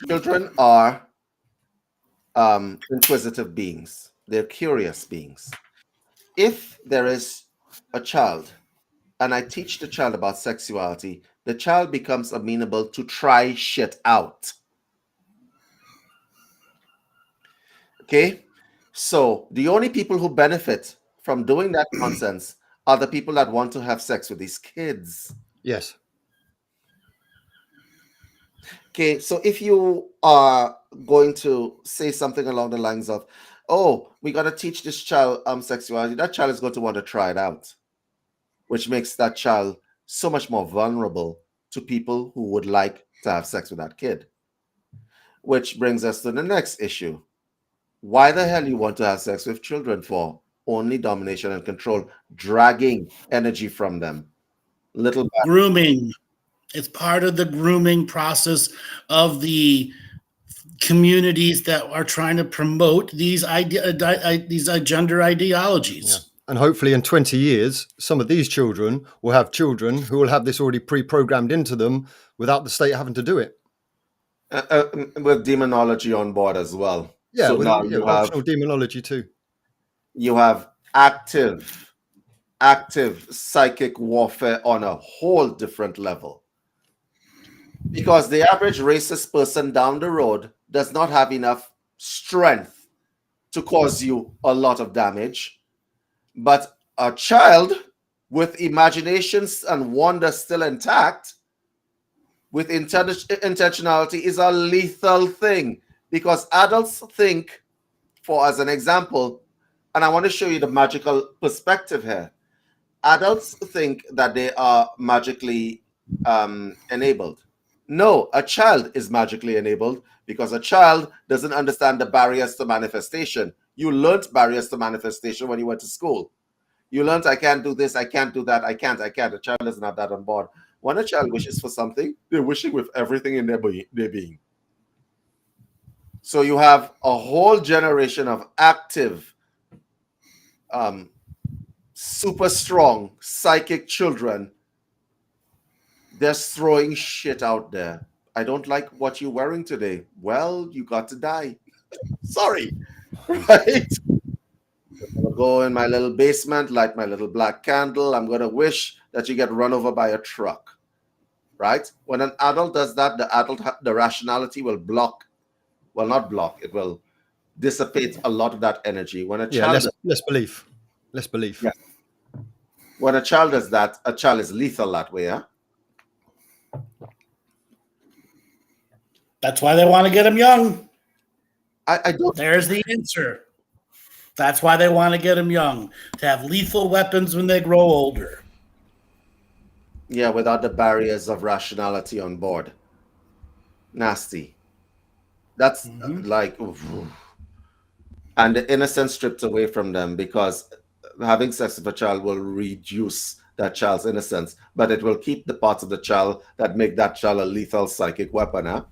Children are inquisitive beings. They're curious beings. If there is a child, and I teach the child about sexuality, the child becomes amenable to try shit out. Okay? So the only people who benefit from doing that nonsense are the people that want to have sex with these kids. Yes. Okay, so if you are going to say something along the lines of, oh, we got to teach this child sexuality, that child is going to want to try it out, which makes that child so much more vulnerable to people who would like to have sex with that kid. Which brings us to the next issue. Why the hell you want to have sex with children for? Only domination and control, dragging energy from them. Grooming. It's part of the grooming process of the communities that are trying to promote these gender ideologies. Yeah. And hopefully in 20 years, some of these children will have children who will have this already pre-programmed into them without the state having to do it. With demonology on board as well. Yeah, so with now you have demonology too. You have active psychic warfare on a whole different level. Because the average racist person down the road does not have enough strength to cause you a lot of damage. But a child with imaginations and wonder still intact, with intentionality, is a lethal thing. Because adults think, as an example, and I want to show you the magical perspective here. adults think that they are magically enabled. No, a child is magically enabled because a child doesn't understand the barriers to manifestation. You learned barriers to manifestation when you went to school. You learned, I can't do this, I can't do that, I can't. A child doesn't have that on board. When a child wishes for something, they're wishing with everything in their being. So you have a whole generation of active, super strong, psychic children. They're throwing shit out there. I don't like what you're wearing today. Well, you got to die. Sorry. Right? I'm going to go in my little basement, light my little black candle. I'm going to wish that you get run over by a truck. Right? When an adult does that, the rationality will block. Well, not block. It will dissipate a lot of that energy. When a child less belief. Yeah. When a child does that, a child is lethal that way, yeah? That's why they want to get them young. I don't. There's the answer. That's why they want to get them young, to have lethal weapons when they grow older. Yeah, without the barriers of rationality on board. Nasty. That's like, oof. And the innocence stripped away from them, because having sex with a child will reduce that child's innocence, but it will keep the parts of the child that make that child a lethal psychic weapon, huh?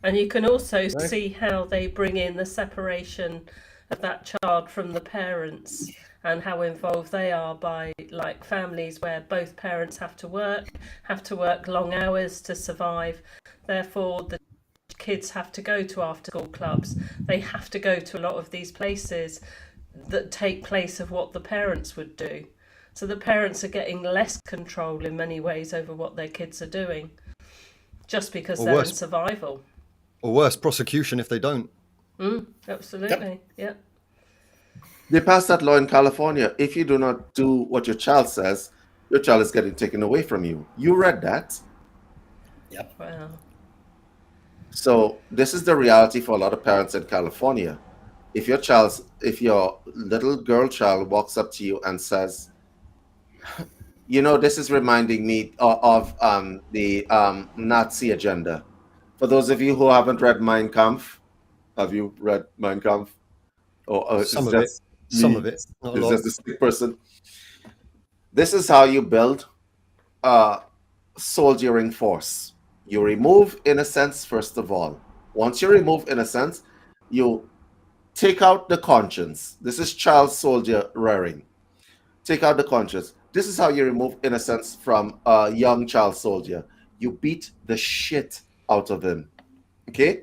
And you can also see how they bring in the separation of that child from the parents, and how involved they are by, like, families where both parents have to work long hours to survive. Therefore, the kids have to go to after school clubs. They have to go to a lot of these places that take place of what the parents would do. So the parents are getting less control in many ways over what their kids are doing, just because they're in survival. Or worse, prosecution if they don't. Absolutely, yep. They passed that law in California. If you do not do what your child says, your child is getting taken away from you. You read that? Yep. Wow. So this is the reality for a lot of parents in California. If your little girl child walks up to you and says, you know, this is reminding me of the Nazi agenda. For those of you who haven't read Mein Kampf, have you read Mein Kampf? Or some of it. Not a lot. Just a sick person. This is how you build a soldiering force. You remove innocence first of all. Once you remove innocence, you take out the conscience. This is child soldier rearing. Take out the conscience. This is how you remove innocence from a young child soldier. You beat the shit out of him. Okay?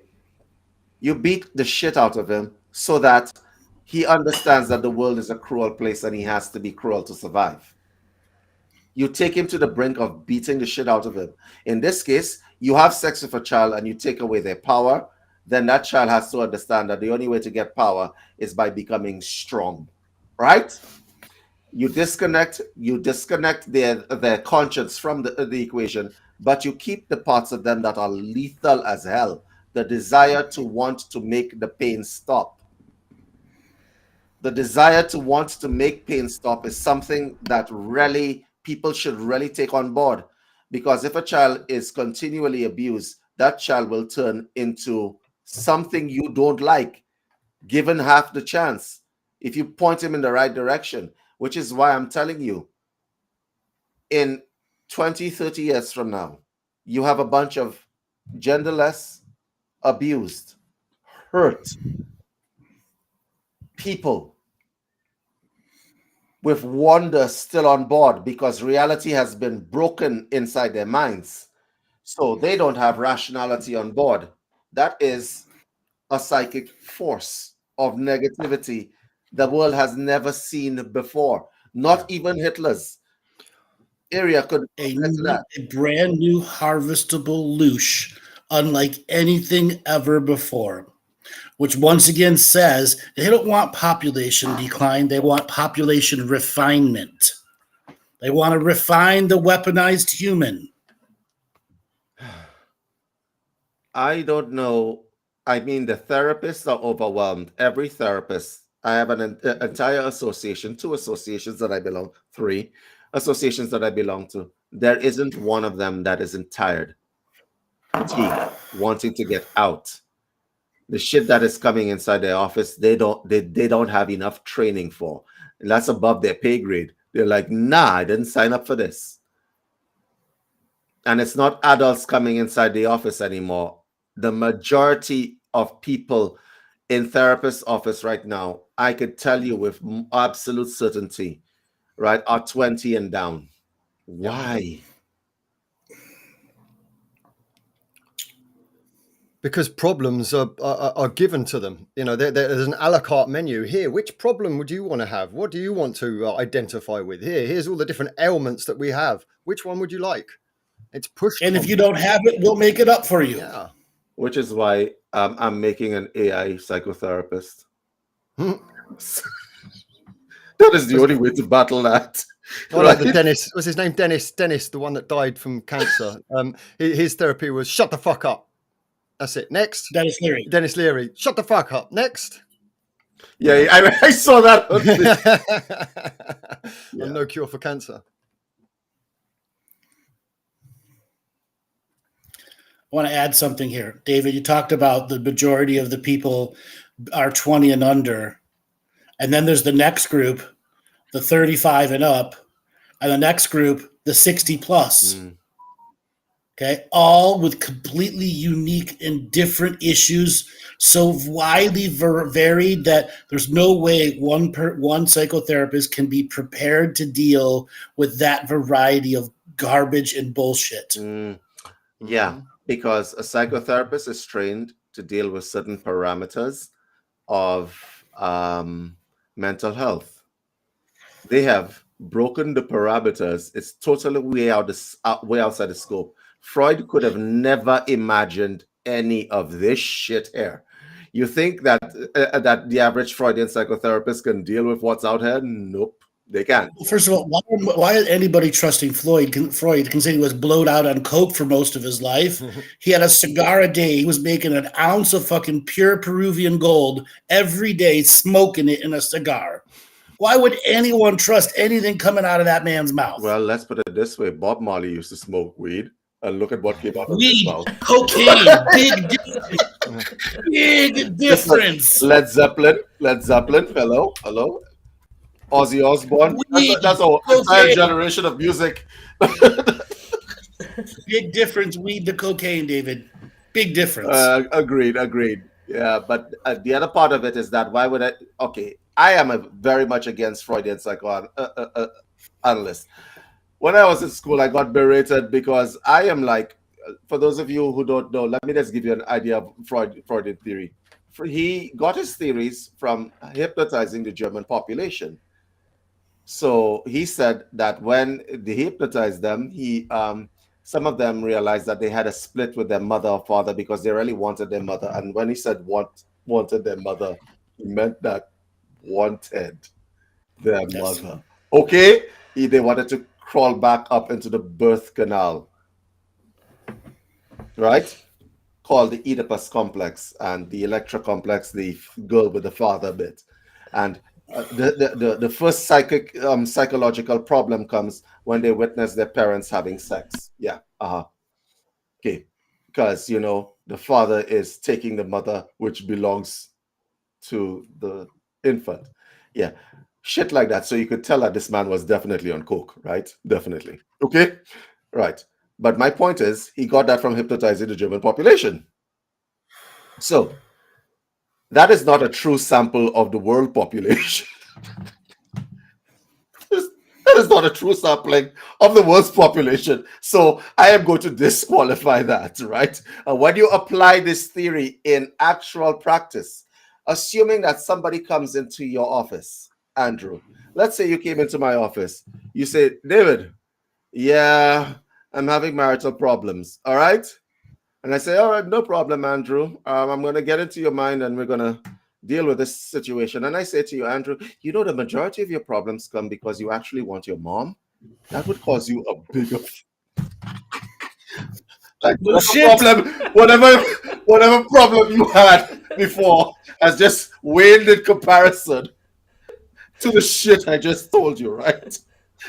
You beat the shit out of him so that he understands that the world is a cruel place and he has to be cruel to survive. You take him to the brink of beating the shit out of him. In this case, you have sex with a child and you take away their power. Then that child has to understand that the only way to get power is by becoming strong. Right? You disconnect their conscience from the equation, but you keep the parts of them that are lethal as hell. The desire to want to make the pain stop. The desire to want to make pain stop is something that really people should really take on board, because if a child is continually abused, that child will turn into something you don't like, given half the chance, if you point him in the right direction, which is why I'm telling you, in 20, 30 years from now, you have a bunch of genderless, abused, hurt people with wonder still on board, because reality has been broken inside their minds. So they don't have rationality on board. That is a psychic force of negativity the world has never seen before. Not even Hitler's area could a brand new harvestable loosh, unlike anything ever before. Which once again says they don't want population decline, they want population refinement. They want to refine the weaponized human. I don't know. I mean, the therapists are overwhelmed. Every therapist I have an entire association, 2 associations that I belong, 3 associations that I belong to. There isn't one of them that isn't tired, wanting to get out. The shit that is coming inside their office, they don't have enough training for. And that's above their pay grade. They're like, nah, I didn't sign up for this. And it's not adults coming inside the office anymore. The majority of people in therapist's office right now, I could tell you with absolute certainty, right, are 20 and down. Why? Because problems are given to them. You know, there's an a la carte menu here. Which problem would you want to have? What do you want to identify with? Here's all the different ailments that we have. Which one would you like? It's pushed. And if you don't have it, we'll make it up for you. Yeah. Which is why I'm making an AI psychotherapist. That is the only way to battle that. Well, like the Dennis, what's his name? Dennis, the one that died from cancer. His therapy was shut the fuck up. That's it. Next. Dennis Leary. Shut the fuck up. Next. Yeah, I saw that. Yeah. No cure for cancer. I want to add something here. David, you talked about the majority of the people are 20 and under. And then there's the next group, the 35 and up. And the next group, the 60 plus. Okay, all with completely unique and different issues, so widely varied that there's no way one psychotherapist can be prepared to deal with that variety of garbage and bullshit. Yeah, because a psychotherapist is trained to deal with certain parameters of mental health. They have broken the parameters. It's totally way outside the scope. Freud could have never imagined any of this shit here. You think that that the average Freudian psychotherapist can deal with what's out here? Nope, they can't. First of all, why is anybody trusting Freud, considering he was blowed out on coke for most of his life? He had a cigar a day. He was making an ounce of fucking pure Peruvian gold every day, smoking it in a cigar. Why would anyone trust anything coming out of that man's mouth? Well, let's put it this way. Bob Marley used to smoke weed. And look at what came out of his mouth. Cocaine, big difference. Led Zeppelin, hello. Ozzy Osbourne, that's our entire generation of music. Big difference, weed to cocaine, David. Big difference. Agreed. Yeah, but the other part of it is that why would I? Okay, I am very much against Freudian psychoanalyst. When I was in school, I got berated because I am like, for those of you who don't know, let me just give you an idea of Freudian theory. He got his theories from hypnotizing the German population. So he said that when they hypnotized them, some of them realized that they had a split with their mother or father because they really wanted their mother. And when he said wanted their mother, he meant that wanted their mother. Okay? They wanted to crawl back up into the birth canal, right? Called the Oedipus complex and the Electra complex, the girl with the father bit. And the first psychological problem comes when they witness their parents having sex. Yeah, okay, because the father is taking the mother, which belongs to the infant. Yeah. Shit like that. So you could tell that this man was definitely on coke, right? Definitely. Okay? Right. But my point is, he got that from hypnotizing the German population. So that is not a true sample of the world population. That is not a true sampling of the world's population. So I am going to disqualify that, right? When you apply this theory in actual practice, assuming that somebody comes into your office, Andrew, let's say you came into my office. You say, David, yeah, I'm having marital problems. All right. And I say, all right, no problem, Andrew. I'm going to get into your mind and we're going to deal with this situation. And I say to you, Andrew, the majority of your problems come because you actually want your mom. That would cause you a bigger like whatever problem you had, before has just waned in comparison to the shit I just told you, right?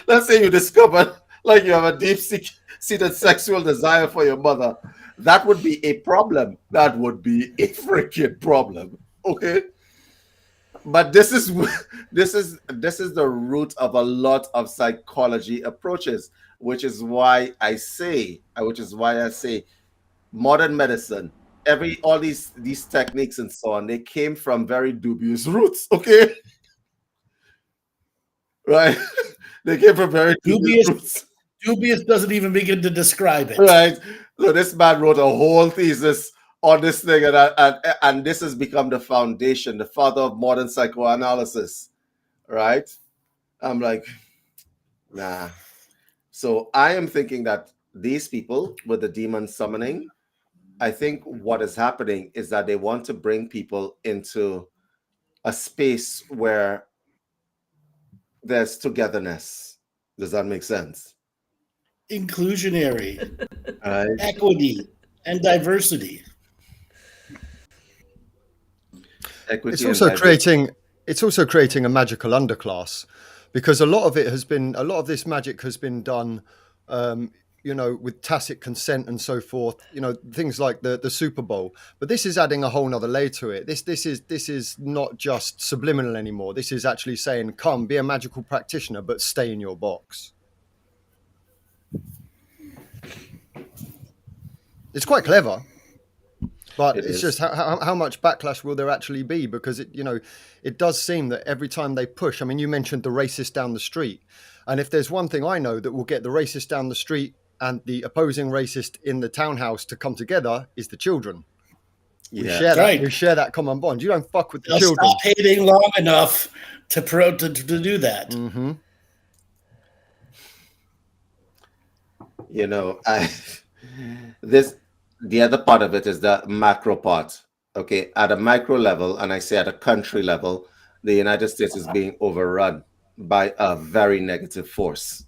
Let's say you discover like you have a deep-seated sexual desire for your mother. That would be a problem. That would be a freaking problem. Okay? But this is the root of a lot of psychology approaches, which is why I say modern medicine, all these techniques and so on, they came from very dubious roots, okay? Right? They came from very dubious roots. Dubious doesn't even begin to describe it. Right. So this man wrote a whole thesis on this thing, and this has become the foundation, the father of modern psychoanalysis. Right? I'm like, nah. So I am thinking that these people with the demon summoning, I think what is happening is that they want to bring people into a space where there's togetherness. Does that make sense? Inclusionary, Right. equity, and diversity. It's also creating a magical underclass, because a lot of this magic has been done, with tacit consent and so forth. Things like the Super Bowl. But this is adding a whole nother layer to it. This is not just subliminal anymore. This is actually saying, "Come, be a magical practitioner, but stay in your box." It's quite clever, but it's just how much backlash will there actually be? Because it does seem that every time they push. I mean, you mentioned the racist down the street, and if there's one thing I know that will get the racist down the street and the opposing racist in the townhouse to come together, is the children. We share that common bond. You don't fuck with the children. Stop hating long enough to do that. Mm-hmm. The other part of it is the macro part. Okay, at a micro level, and I say at a country level, the United States is being overrun by a very negative force.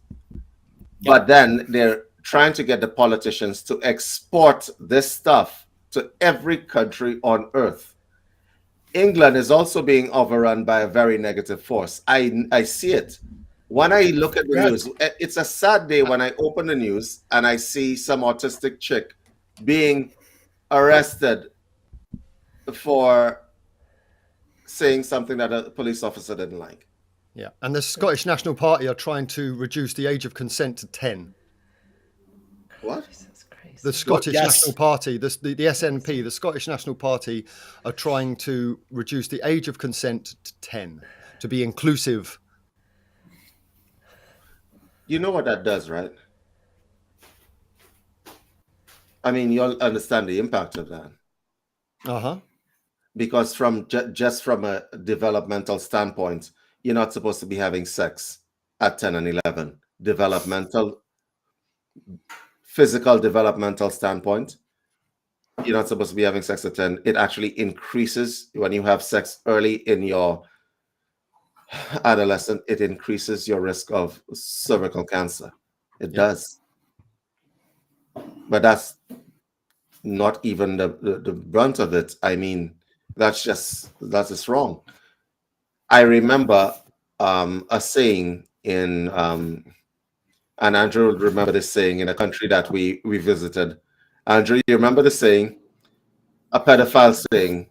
But then they're trying to get the politicians to export this stuff to every country on earth. England is also being overrun by a very negative force. I see it. When I look at the news, it's a sad day when I open the news and I see some autistic chick being arrested for saying something that a police officer didn't like. Yeah, and the Scottish National Party are trying to reduce the age of consent to 10. What? The Scottish National Party, the SNP, the Scottish National Party, are trying to reduce the age of consent to 10, to be inclusive. You know what that does, right? I mean, you'll understand the impact of that. Uh-huh. Because just from a developmental standpoint, you're not supposed to be having sex at 10 and 11. Physical developmental standpoint, you're not supposed to be having sex at 10. It actually increases when you have sex early in your adolescent. It increases your risk of cervical cancer. It does. But that's not even the brunt of it. I mean, that's just wrong. I remember a saying in and Andrew would remember this saying in a country that we visited. Andrew, you remember the saying? A pedophile saying,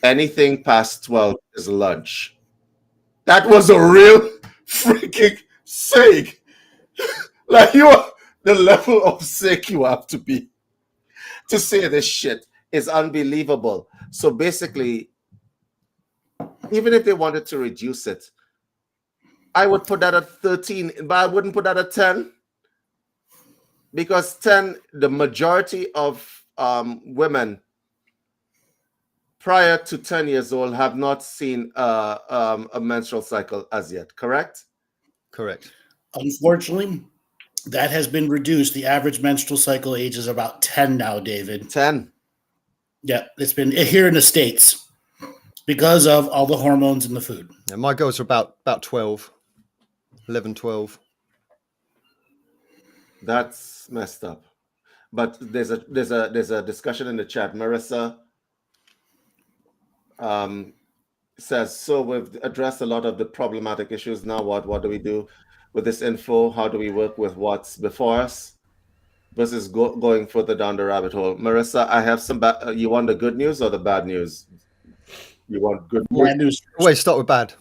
anything past 12 is lunch. That was a real freaking saying. Like, the level of sick you have to be to say this shit is unbelievable. So basically, even if they wanted to reduce it, I would put that at 13, but I wouldn't put that at 10. Because 10, the majority of women prior to 10 years old have not seen a menstrual cycle as yet, correct? Correct. Unfortunately, that has been reduced. The average menstrual cycle age is about 10 now, David. 10. Yeah, it's been here in the States because of all the hormones in the food. Yeah, my girls are about 12, 11, 12. That's messed up. But there's a discussion in the chat. Marissa Says, so we've addressed a lot of the problematic issues. Now what do we do with this info? How do we work with what's before us versus going further down the rabbit hole? Marissa, I have some you want the good news or the bad news? You want good news? Bad news. Always start with bad.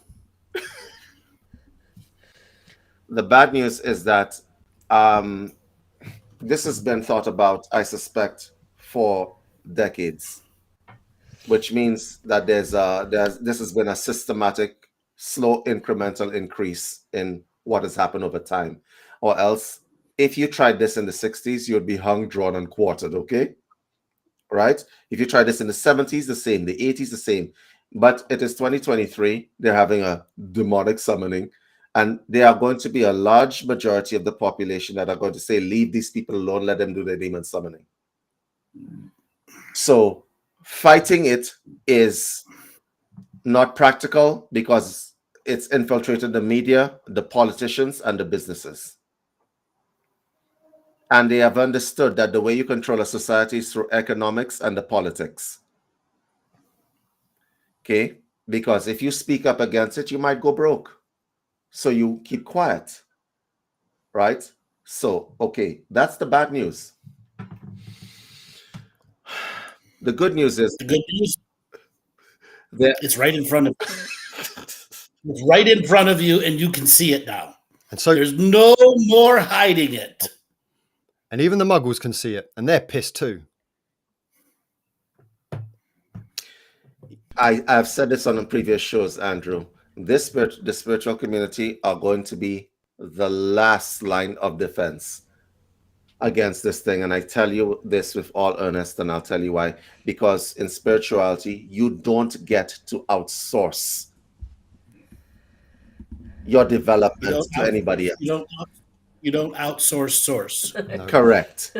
The bad news is that this has been thought about, I suspect, for decades, which means that this has been a systematic, slow, incremental increase in what has happened over time. Or else, if you tried this in the 60s, you'd be hung, drawn, and quartered, okay? Right? If you tried this in the 70s, the same. The 80s, the same. But it is 2023. They're having a demonic summoning. And there are going to be a large majority of the population that are going to say, leave these people alone, let them do their demon summoning. So fighting it is not practical because it's infiltrated the media, the politicians, and the businesses. And they have understood that the way you control a society is through economics and the politics. Okay? Because if you speak up against it, you might go broke. So you keep quiet. Right? So, okay, that's the bad news. The good news is it's right in front of you. It's right in front of you, and you can see it now. And so there's no more hiding it. And even the muggles can see it, and they're pissed too. I've said this on the previous shows, Andrew. The spiritual community are going to be the last line of defense against this thing. And I tell you this with all earnest, and I'll tell you why. Because in spirituality, you don't get to outsource your development to anybody else. You don't outsource source. No. Correct.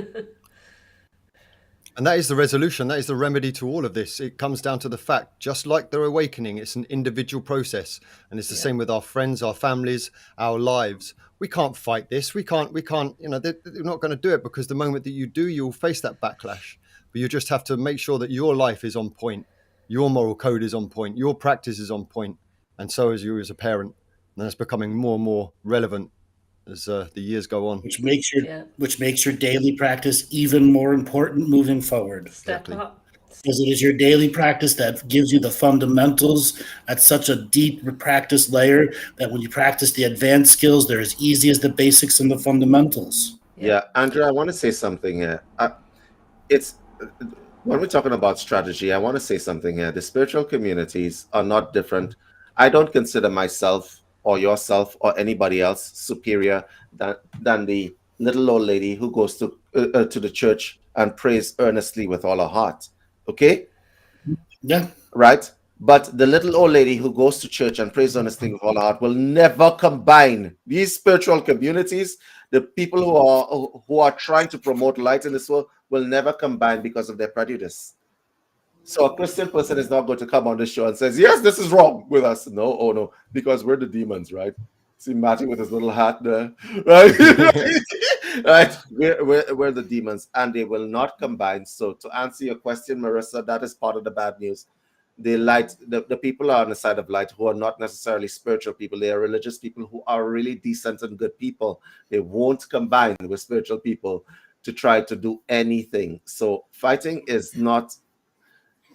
And that is the resolution. That is the remedy to all of this. It comes down to the fact, just like the awakening, it's an individual process. And it's the same with our friends, our families, our lives. We can't fight this. We can't, they're not going to do it, because the moment that you do, you'll face that backlash. But you just have to make sure that your life is on point. Your moral code is on point. Your practice is on point. And so is you as a parent. And that's becoming more and more relevant as the years go on. Which makes your daily practice even more important moving forward. Step up. Because it is your daily practice that gives you the fundamentals at such a deep practice layer that when you practice the advanced skills, they're as easy as the basics and the fundamentals. Yeah, Andrew, I want to say something here. When we're talking about strategy, I want to say something here. The spiritual communities are not different. I don't consider myself or yourself or anybody else superior than the little old lady who goes to the church and prays earnestly with all her heart. Okay? Yeah. Right? But the little old lady who goes to church and prays earnestly with all her heart will never combine these spiritual communities. The people who are trying to promote light in this world will never combine because of their prejudice. So a Christian person is not going to come on the show and says, yes, this is wrong with us. No, oh no, because we're the demons, right? See Maty with his little hat there, right? Right? We're the demons, and they will not combine. So to answer your question, Marissa, that is part of the bad news. The people are on the side of light who are not necessarily spiritual people. They are religious people who are really decent and good people. They won't combine with spiritual people to try to do anything. So fighting is not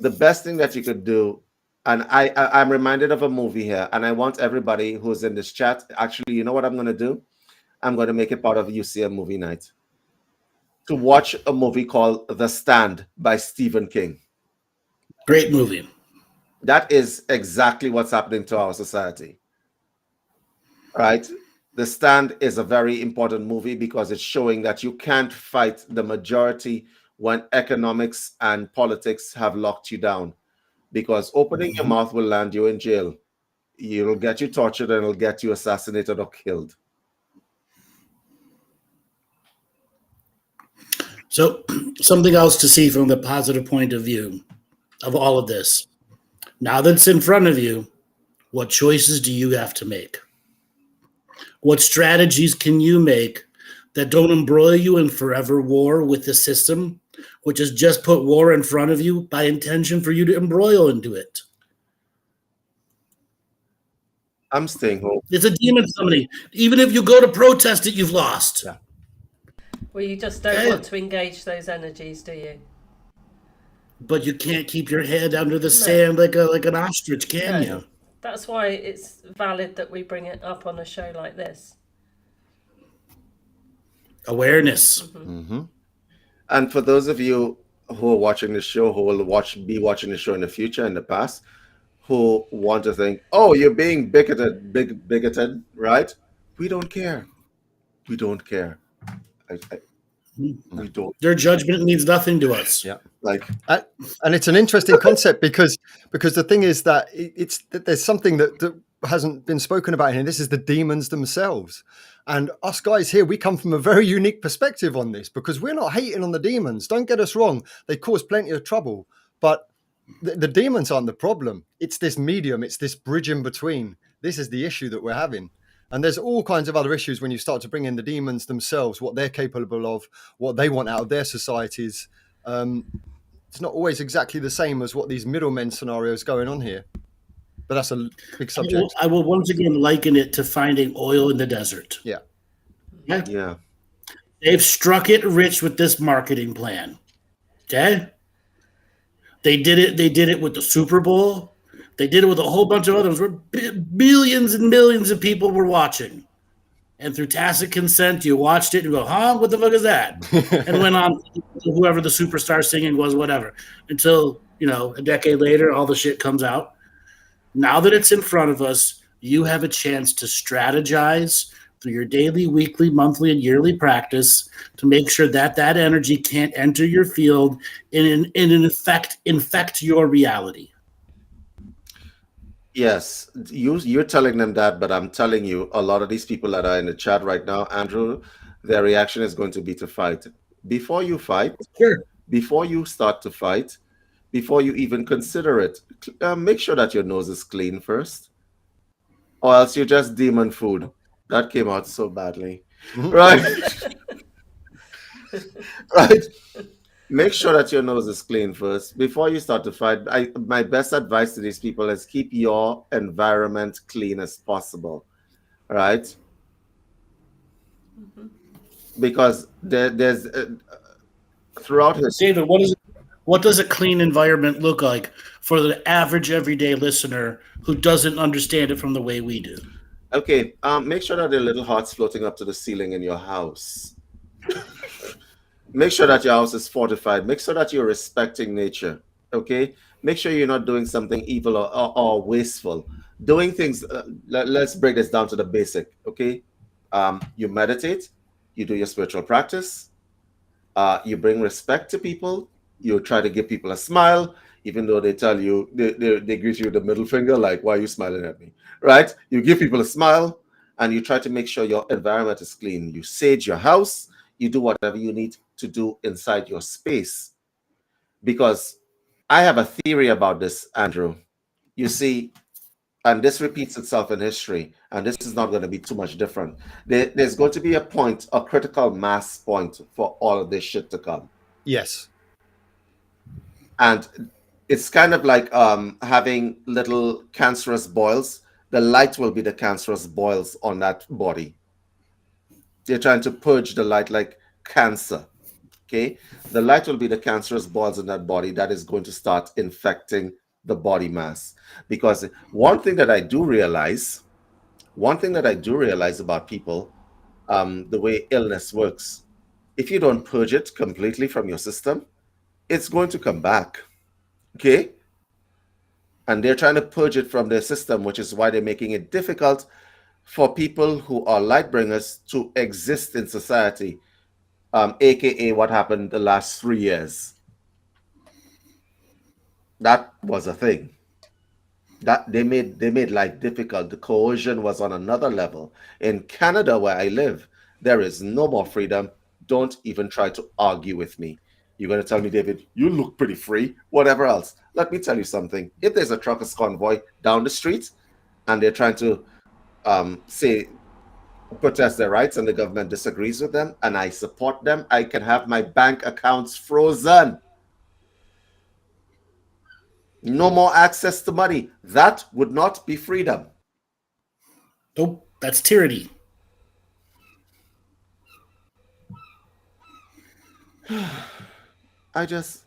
the best thing that you could do. And I'm reminded of a movie here, and I want everybody who's in this chat, actually, you know what I'm going to do? I'm going to make it part of UCM movie night to watch a movie called The Stand by Stephen King. Great movie. That is exactly what's happening to our society, right? The Stand is a very important movie because it's showing that you can't fight the majority when economics and politics have locked you down, because opening your mouth will land you in jail. It'll get you tortured and it'll get you assassinated or killed. So something else to see from the positive point of view of all of this. Now that it's in front of you, what choices do you have to make? What strategies can you make that don't embroil you in forever war with the system, which has just put war in front of you by intention for you to embroil into it? I'm staying home. It's a demon summoning. Even if you go to protest it, you've lost. Yeah. Well, you just don't want to engage those energies, do you? But you can't keep your head under the sand like an ostrich, can you? That's why it's valid that we bring it up on a show like this. Awareness. Mm-hmm. And for those of you who are watching the show, who will be watching the show in the future, in the past, who want to think, oh, you're being bigoted, right? We don't care. We don't care. We don't. Their judgment means nothing to us. Yeah. Like, and it's an interesting concept because the thing is that there's something that hasn't been spoken about here. This is the demons themselves. And us guys here, we come from a very unique perspective on this because we're not hating on the demons. Don't get us wrong. They cause plenty of trouble. But the demons aren't the problem. It's this medium. It's this bridge in between. This is the issue that we're having. And there's all kinds of other issues when you start to bring in the demons themselves, what they're capable of, what they want out of their societies. It's not always exactly the same as what these middlemen scenarios going on here. But that's a big subject. I will once again liken it to finding oil in the desert. Yeah. yeah. They've struck it rich with this marketing plan. Okay? They did it with the Super Bowl. They did it with a whole bunch of others where billions and millions of people were watching. And through tacit consent, you watched it and go, huh? What the fuck is that? And went on to whoever the superstar singing was, whatever. Until, a decade later, all the shit comes out. Now that it's in front of us, you have a chance to strategize through your daily, weekly, monthly, and yearly practice to make sure that energy can't enter your field and in effect infect your reality. Yes, you're telling them that, but I'm telling you, a lot of these people that are in the chat right now, Andrew, their reaction is going to be to fight. Before you fight, before you start to fight, before you even consider it, make sure that your nose is clean first, or else you're just demon food. That came out so badly, right? Right. Make sure that your nose is clean first before you start to fight. My best advice to these people is keep your environment clean as possible, right? Because there's throughout history. David, what does a clean environment look like for the average everyday listener who doesn't understand it from the way we do? Okay, make sure that there are little hearts floating up to the ceiling in your house. Make sure that your house is fortified. Make sure that you're respecting nature, okay? Make sure you're not doing something evil or wasteful. Doing things, let's break this down to the basic, okay? You meditate, you do your spiritual practice, you bring respect to people, you try to give people a smile, even though they tell you, they greet you with the middle finger, like, why are you smiling at me, right? You give people a smile, and you try to make sure your environment is clean. You sage your house, you do whatever you need to do inside your space. Because I have a theory about this, Andrew. You see, and this repeats itself in history, and this is not going to be too much different. There's going to be a point, a critical mass point for all of this shit to come. Yes. And it's kind of like having little cancerous boils. The light will be the cancerous boils on that body. They're trying to purge the light like cancer. Okay, the light will be the cancerous boils in that body that is going to start infecting the body mass. Because one thing that I do realize about people, the way illness works, if you don't purge it completely from your system, it's going to come back. Okay, and they're trying to purge it from their system, which is why they're making it difficult for people who are light bringers to exist in society. AKA what happened the last 3 years. That was a thing. That they made life difficult. The coercion was on another level. In Canada, where I live, there is no more freedom. Don't even try to argue with me. You're going to tell me, David, you look pretty free, whatever else. Let me tell you something. If there's a truckers convoy down the street and they're trying to protest their rights and the government disagrees with them and I support them, I can have my bank accounts frozen. No more access to money. That would not be freedom. Nope, that's tyranny. I just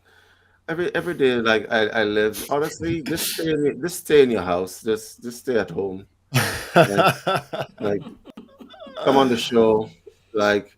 every day, like I live. Honestly, just stay in your house. Just stay at home. Like come on the show. Like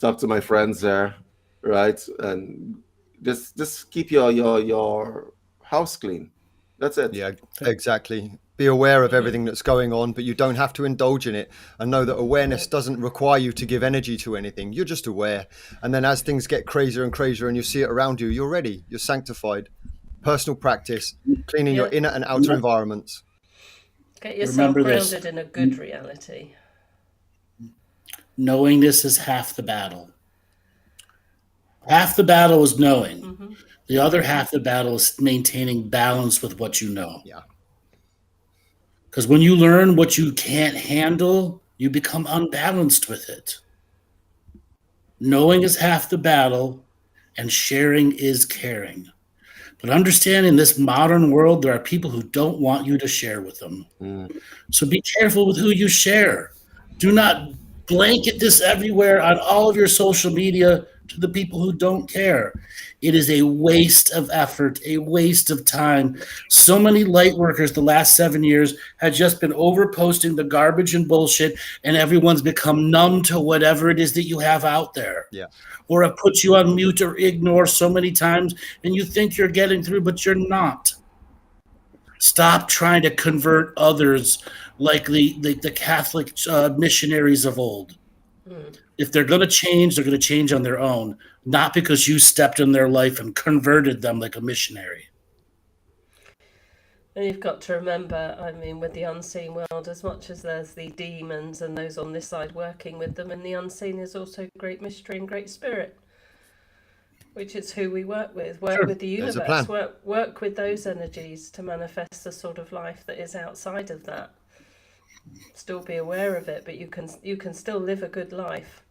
talk to my friends there, right? And just keep your house clean. That's it. Yeah, exactly. Be aware of everything that's going on, but you don't have to indulge in it. And know that awareness doesn't require you to give energy to anything. You're just aware. And then as things get crazier and crazier and you see it around you, you're ready. You're sanctified. Personal practice, cleaning your inner and outer environments. Get yourself Remember grounded this. in a good reality. Knowingness is half the battle. Half the battle is knowing. The other half of the battle is maintaining balance with what you know. Yeah. Because when you learn what you can't handle, you become unbalanced with it. Knowing is half the battle, and sharing is caring. But understand in this modern world, there are people who don't want you to share with them. So be careful with who you share. Do not blanket this everywhere on all of your social media to the people who don't care. It is a waste of effort, a waste of time. So many light workers the last 7 years had just been over posting the garbage and bullshit, and everyone's become numb to whatever it is that you have out there. Yeah. Or have put you on mute or ignore so many times, and you think you're getting through, but you're not. Stop trying to convert others like the Catholic missionaries of old. If they're going to change, they're going to change on their own, not because you stepped in their life and converted them like a missionary. And you've got to remember, I mean, with the unseen world, as much as there's the demons and those on this side working with them, and the unseen is also great mystery and great spirit, which is who we work with. Work with the universe, work with those energies to manifest the sort of life that is outside of that. Still be aware of it, but you can still live a good life.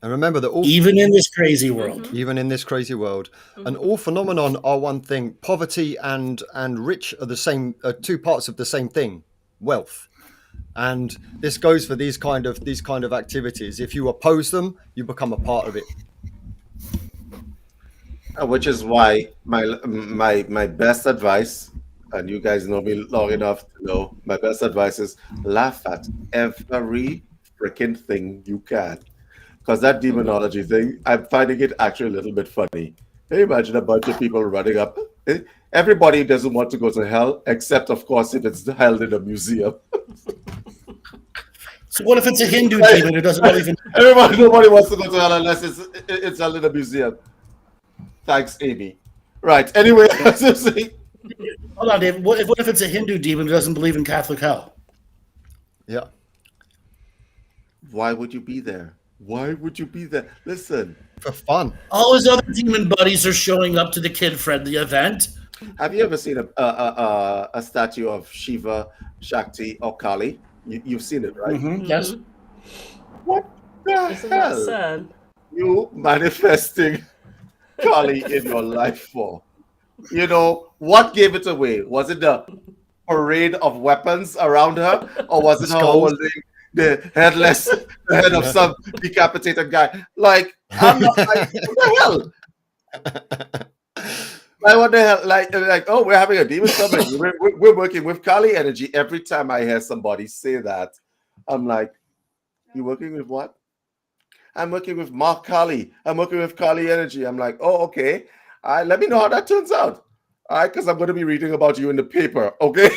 And remember that even in this crazy world, and all phenomenon are one thing. Poverty and rich are the same, two parts of the same thing, wealth. And this goes for these kind of activities. If you oppose them, you become a part of it. Which is why my best advice, and you guys know me long enough to know, my best advice is laugh at every freaking thing you can. Because that demonology thing, I'm finding it actually a little bit funny. Can you imagine a bunch of people running up? Everybody doesn't want to go to hell, except, of course, if it's held in a museum. So what if it's a Hindu demon who doesn't even... Nobody wants to go to hell unless it's held in a museum. Thanks, Amy. Right, anyway, Hold on, David. What if it's a Hindu demon who doesn't believe in Catholic hell? Yeah. Why would you be there? Why would you be there? Listen. For fun. All his other demon buddies are showing up to the kid-friendly event. Have you ever seen a statue of Shiva, Shakti, or Kali? You've seen it, right? Yes. What the Isn't hell that sad? you manifesting Kali in your life for? You know, what gave it away? Was it the parade of weapons around her? Or was it her holding the head of some decapitated guy? Like, I'm not like, what the hell? What the hell? Like, oh, we're having a demon summit. We're working with Kali energy. Every time I hear somebody say that, I'm like, you working with what? I'm working with Mark Kali. I'm working with Kali energy. I'm like, oh, okay. All right, let me know how that turns out. All right, because I'm going to be reading about you in the paper, okay?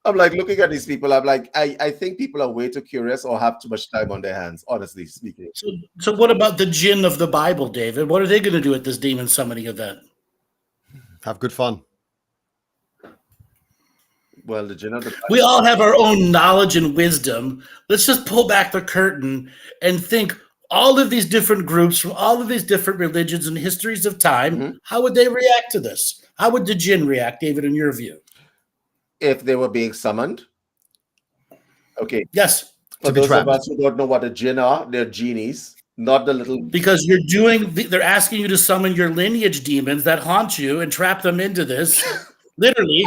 I'm like looking at these people. I'm like, I think people are way too curious or have too much time on their hands, honestly speaking. So what about the jinn of the Bible, David? What are they going to do at this demon summoning event? Have good fun. Well, the jinn of the Bible. We all have our own knowledge and wisdom. Let's just pull back the curtain and think all of these different groups from all of these different religions and histories of time, how would they react to this? How would the jinn react, David, in your view? If they were being summoned? Okay. Yes. For those of us who don't know what a jinn are, they're genies, not the little... Because they're asking you to summon your lineage demons that haunt you and trap them into this. Literally.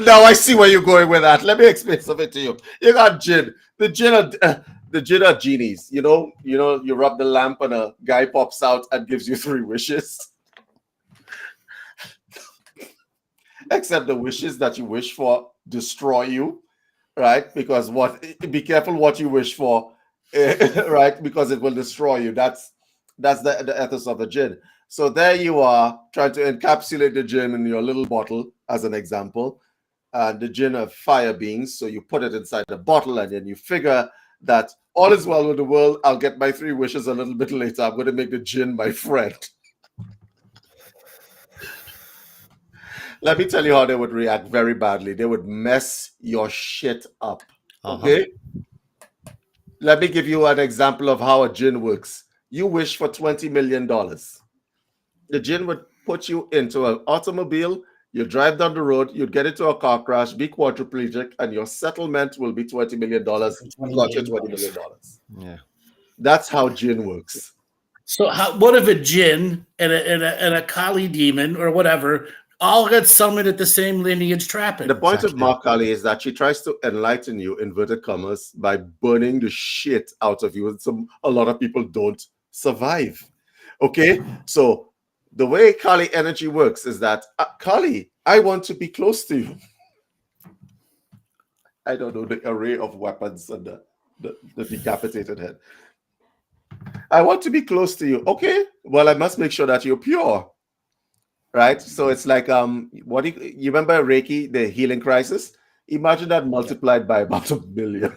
Now I see where you're going with that. Let me explain something to you. You got jinn. The jinn are genies. You rub the lamp and a guy pops out and gives you 3 wishes. Except the wishes that you wish for destroy you, right? Because be careful what you wish for, right? Because it will destroy you. That's the ethos of the jinn. So there you are, trying to encapsulate the jinn in your little bottle, as an example. And the jinn are fire beings, so you put it inside the bottle, and then you figure that all is well with the world. I'll get my 3 wishes a little bit later. I'm going to make the jinn my friend. Let me tell you how they would react very badly. They would mess your shit up. Okay? Let me give you an example of how a jinn works. You wish for $20 million. The jinn would put you into an automobile. You drive down the road, you'd get into a car crash, be quadriplegic, and your settlement will be $20 million. You got your $20 million. Yeah. That's how jinn works. So what if a jinn and a Kali demon or whatever all get summoned at the same lineage trapping? The point of Ma Kali is that she tries to enlighten you, inverted commas, by burning the shit out of you. And a lot of people don't survive. Okay? So the way Kali energy works is that, Kali, I want to be close to you. I don't know the array of weapons and the decapitated head. I want to be close to you. Okay, well, I must make sure that you're pure. Right? So it's like, you remember Reiki, the healing crisis? Imagine that multiplied by about 1 million.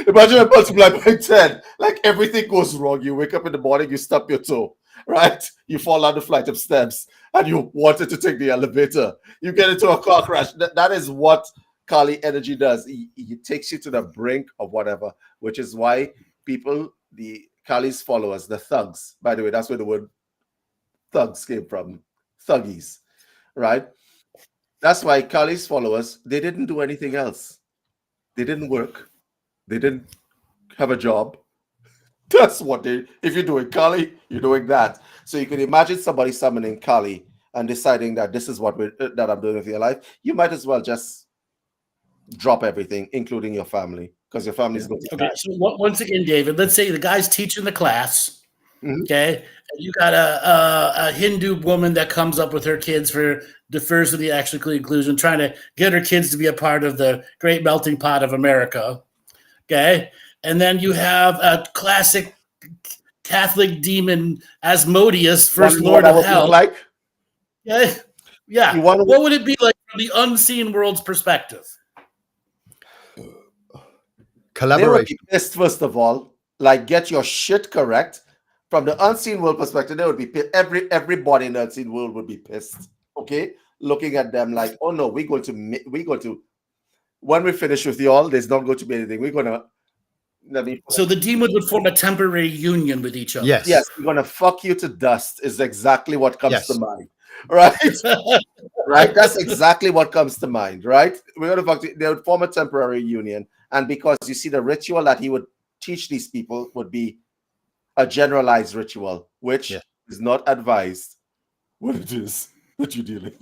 Imagine that multiplied by 10. Like everything goes wrong. You wake up in the morning, you stub your toe, right? You fall down the flight of steps and you wanted to take the elevator. You get into a car crash. That is what Kali energy does. It takes you to the brink of whatever, which is why people, the Kali's followers, the thugs, by the way, that's where the word thugs came from. Thuggies, right? That's why Kali's followers, they didn't do anything else. They didn't work. They didn't have a job. That's what if you're doing Kali, you're doing that. So you can imagine somebody summoning Kali and deciding that this is that I'm doing with your life. You might as well just drop everything, including your family, because your family's going to. Okay, so once again, David, let's say the guy's teaching the class. Okay, and you got a Hindu woman that comes up with her kids for diversity, equity, inclusion, trying to get her kids to be a part of the great melting pot of America. Okay, and then you have a classic Catholic demon, Asmodeus, first Lord of Hell. Like? Yeah. What would it be like from the unseen world's perspective? Collaboration. They would be pissed, first of all. Like, get your shit correct. From the unseen world perspective, they would be pissed. Everybody in the unseen world would be pissed. Okay, looking at them like, oh no, we're going to. When we finish with you all, there's not going to be anything. We're gonna. So the demons would form a temporary union with each other. Yes, we're gonna fuck you to dust. Is exactly what comes to mind, right? Right. That's exactly what comes to mind, right? We're gonna fuck. They would form a temporary union, and because you see, the ritual that he would teach these people would be a generalized ritual, which is not advised when it is that you're dealing.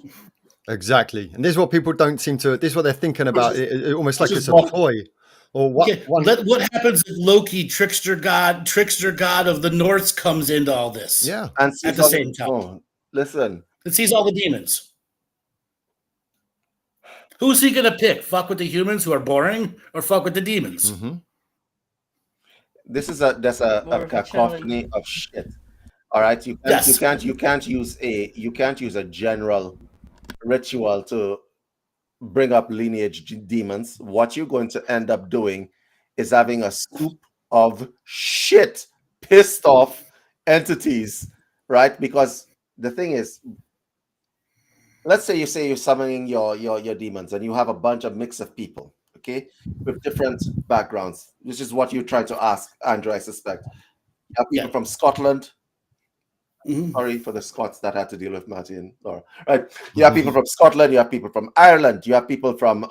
Exactly. And this is what people don't seem to, this is what they're thinking about, almost like it's a toy. Or what? Okay. What happens if Loki, trickster god of the North, comes into all this? Yeah. And at the same time. Oh, listen. It sees all the demons. Who's he going to pick? Fuck with the humans who are boring or fuck with the demons? Mm-hmm. That's a cacophony of shit. All right, you can't use a general ritual to bring up lineage demons. What you're going to end up doing is having a soup of shit, pissed off entities, right? Because the thing is, let's say you're summoning your demons and you have a bunch of mix of people, okay, with different backgrounds. This is what you try to ask, Andrew, I suspect. You have people from Scotland. Sorry for the Scots that had to deal with Maty and Laura. Right? You have people from Scotland. You have people from Ireland. You have people from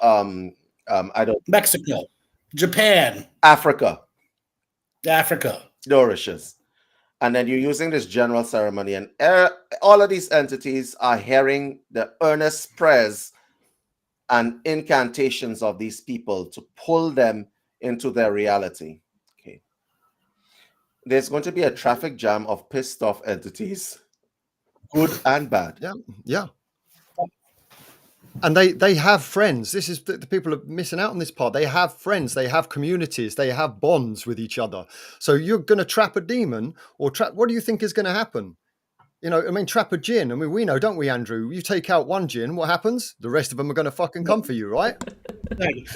Mexico, Japan, Africa, nourishes. And then you're using this general ceremony, and all of these entities are hearing the earnest prayers and incantations of these people to pull them into their reality. Okay. There's going to be a traffic jam of pissed off entities, good and bad. Yeah. And they have friends. This is the people are missing out on this part. They have friends. They have communities. They have bonds with each other. So you're going to trap a demon or trap. What do you think is going to happen? You know, I mean, trap a djinn. I mean, we know, don't we, Andrew? You take out one djinn, what happens? The rest of them are going to fucking come for you, right?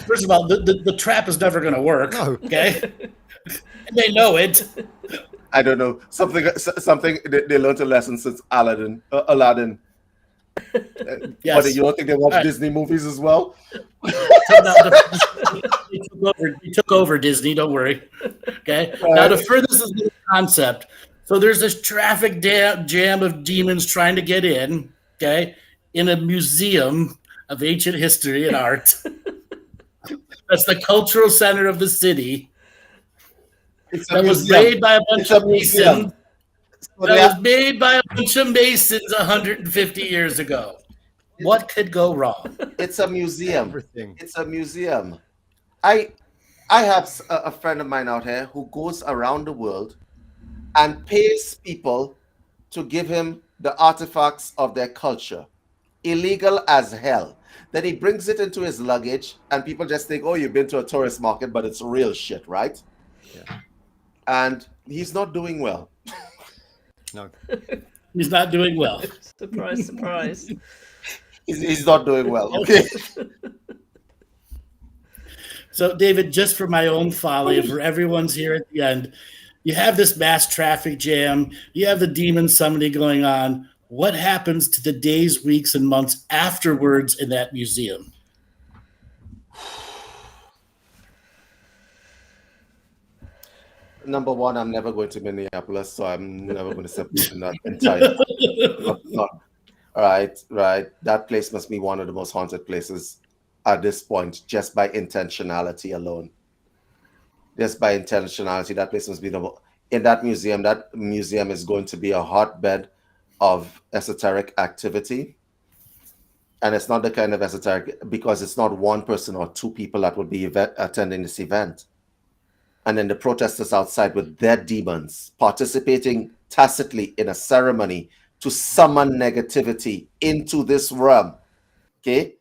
First of all, the trap is never going to work. No. Okay, they know it. I don't know, something they learned a lesson since Aladdin. Yes. But you don't think they watch Disney movies as well? They took over Disney. Don't worry. Okay. Now to further this concept, so there's this traffic jam of demons trying to get in. Okay, in a museum of ancient history and art. That's the cultural center of the city. That was made by a bunch of masons. That was made by a bunch of masons 150 years ago. What could go wrong? It's a museum. Everything. It's a museum. I have a friend of mine out here who goes around the world and pays people to give him the artifacts of their culture. Illegal as hell. Then he brings it into his luggage and people just think, oh, you've been to a tourist market, but it's real shit, right? Yeah. And he's not doing well. No. He's not doing well. Surprise, surprise. He's not doing well. Okay. So, David, just for my own folly, for everyone's here at the end, you have this mass traffic jam. You have the demon summoning going on. What happens to the days, weeks, and months afterwards in that museum? Number one, I'm never going to Minneapolis, so I'm never going to step in that entire. Right. That place must be one of the most haunted places at this point, just by intentionality alone. Just by intentionality, that place must be in that museum. That museum is going to be a hotbed of esoteric activity. And it's not the kind of esoteric, because it's not one person or two people that would be attending this event. And then the protesters outside with their demons participating tacitly in a ceremony to summon negativity into this realm. Okay?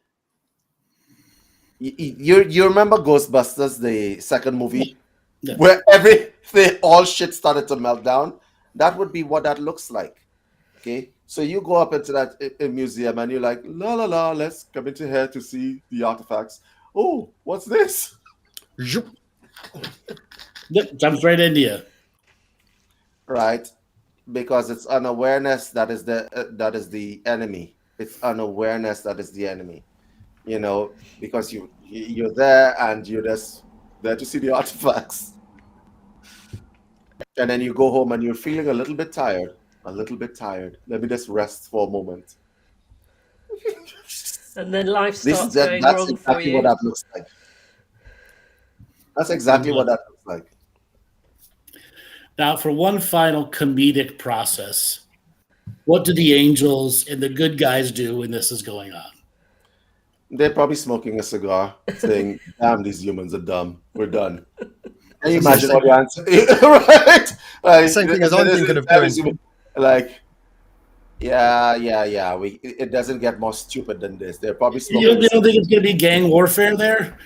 You remember Ghostbusters, the second movie, where all shit started to melt down? That would be what that looks like. Okay? So you go up into that museum and you're like, la la la, let's come into here to see the artifacts. Oh, what's this? Yep, jumps right into you. Right, because it's unawareness that is the enemy. It's unawareness that is the enemy. You know, because you're there and you're just there to see the artifacts, and then you go home and you're feeling a little bit tired. Let me just rest for a moment. And then life starts going wrong for you. What that looks like. That's exactly what that looks like. Now, for one final comedic process, what do the angels and the good guys do when this is going on? They're probably smoking a cigar, saying, damn, these humans are dumb. We're done. Can you imagine what the answer right? Like, same thing as I'm thinking of doing. Like, yeah. It doesn't get more stupid than this. They're probably smoking. You don't think it's going to be gang warfare there?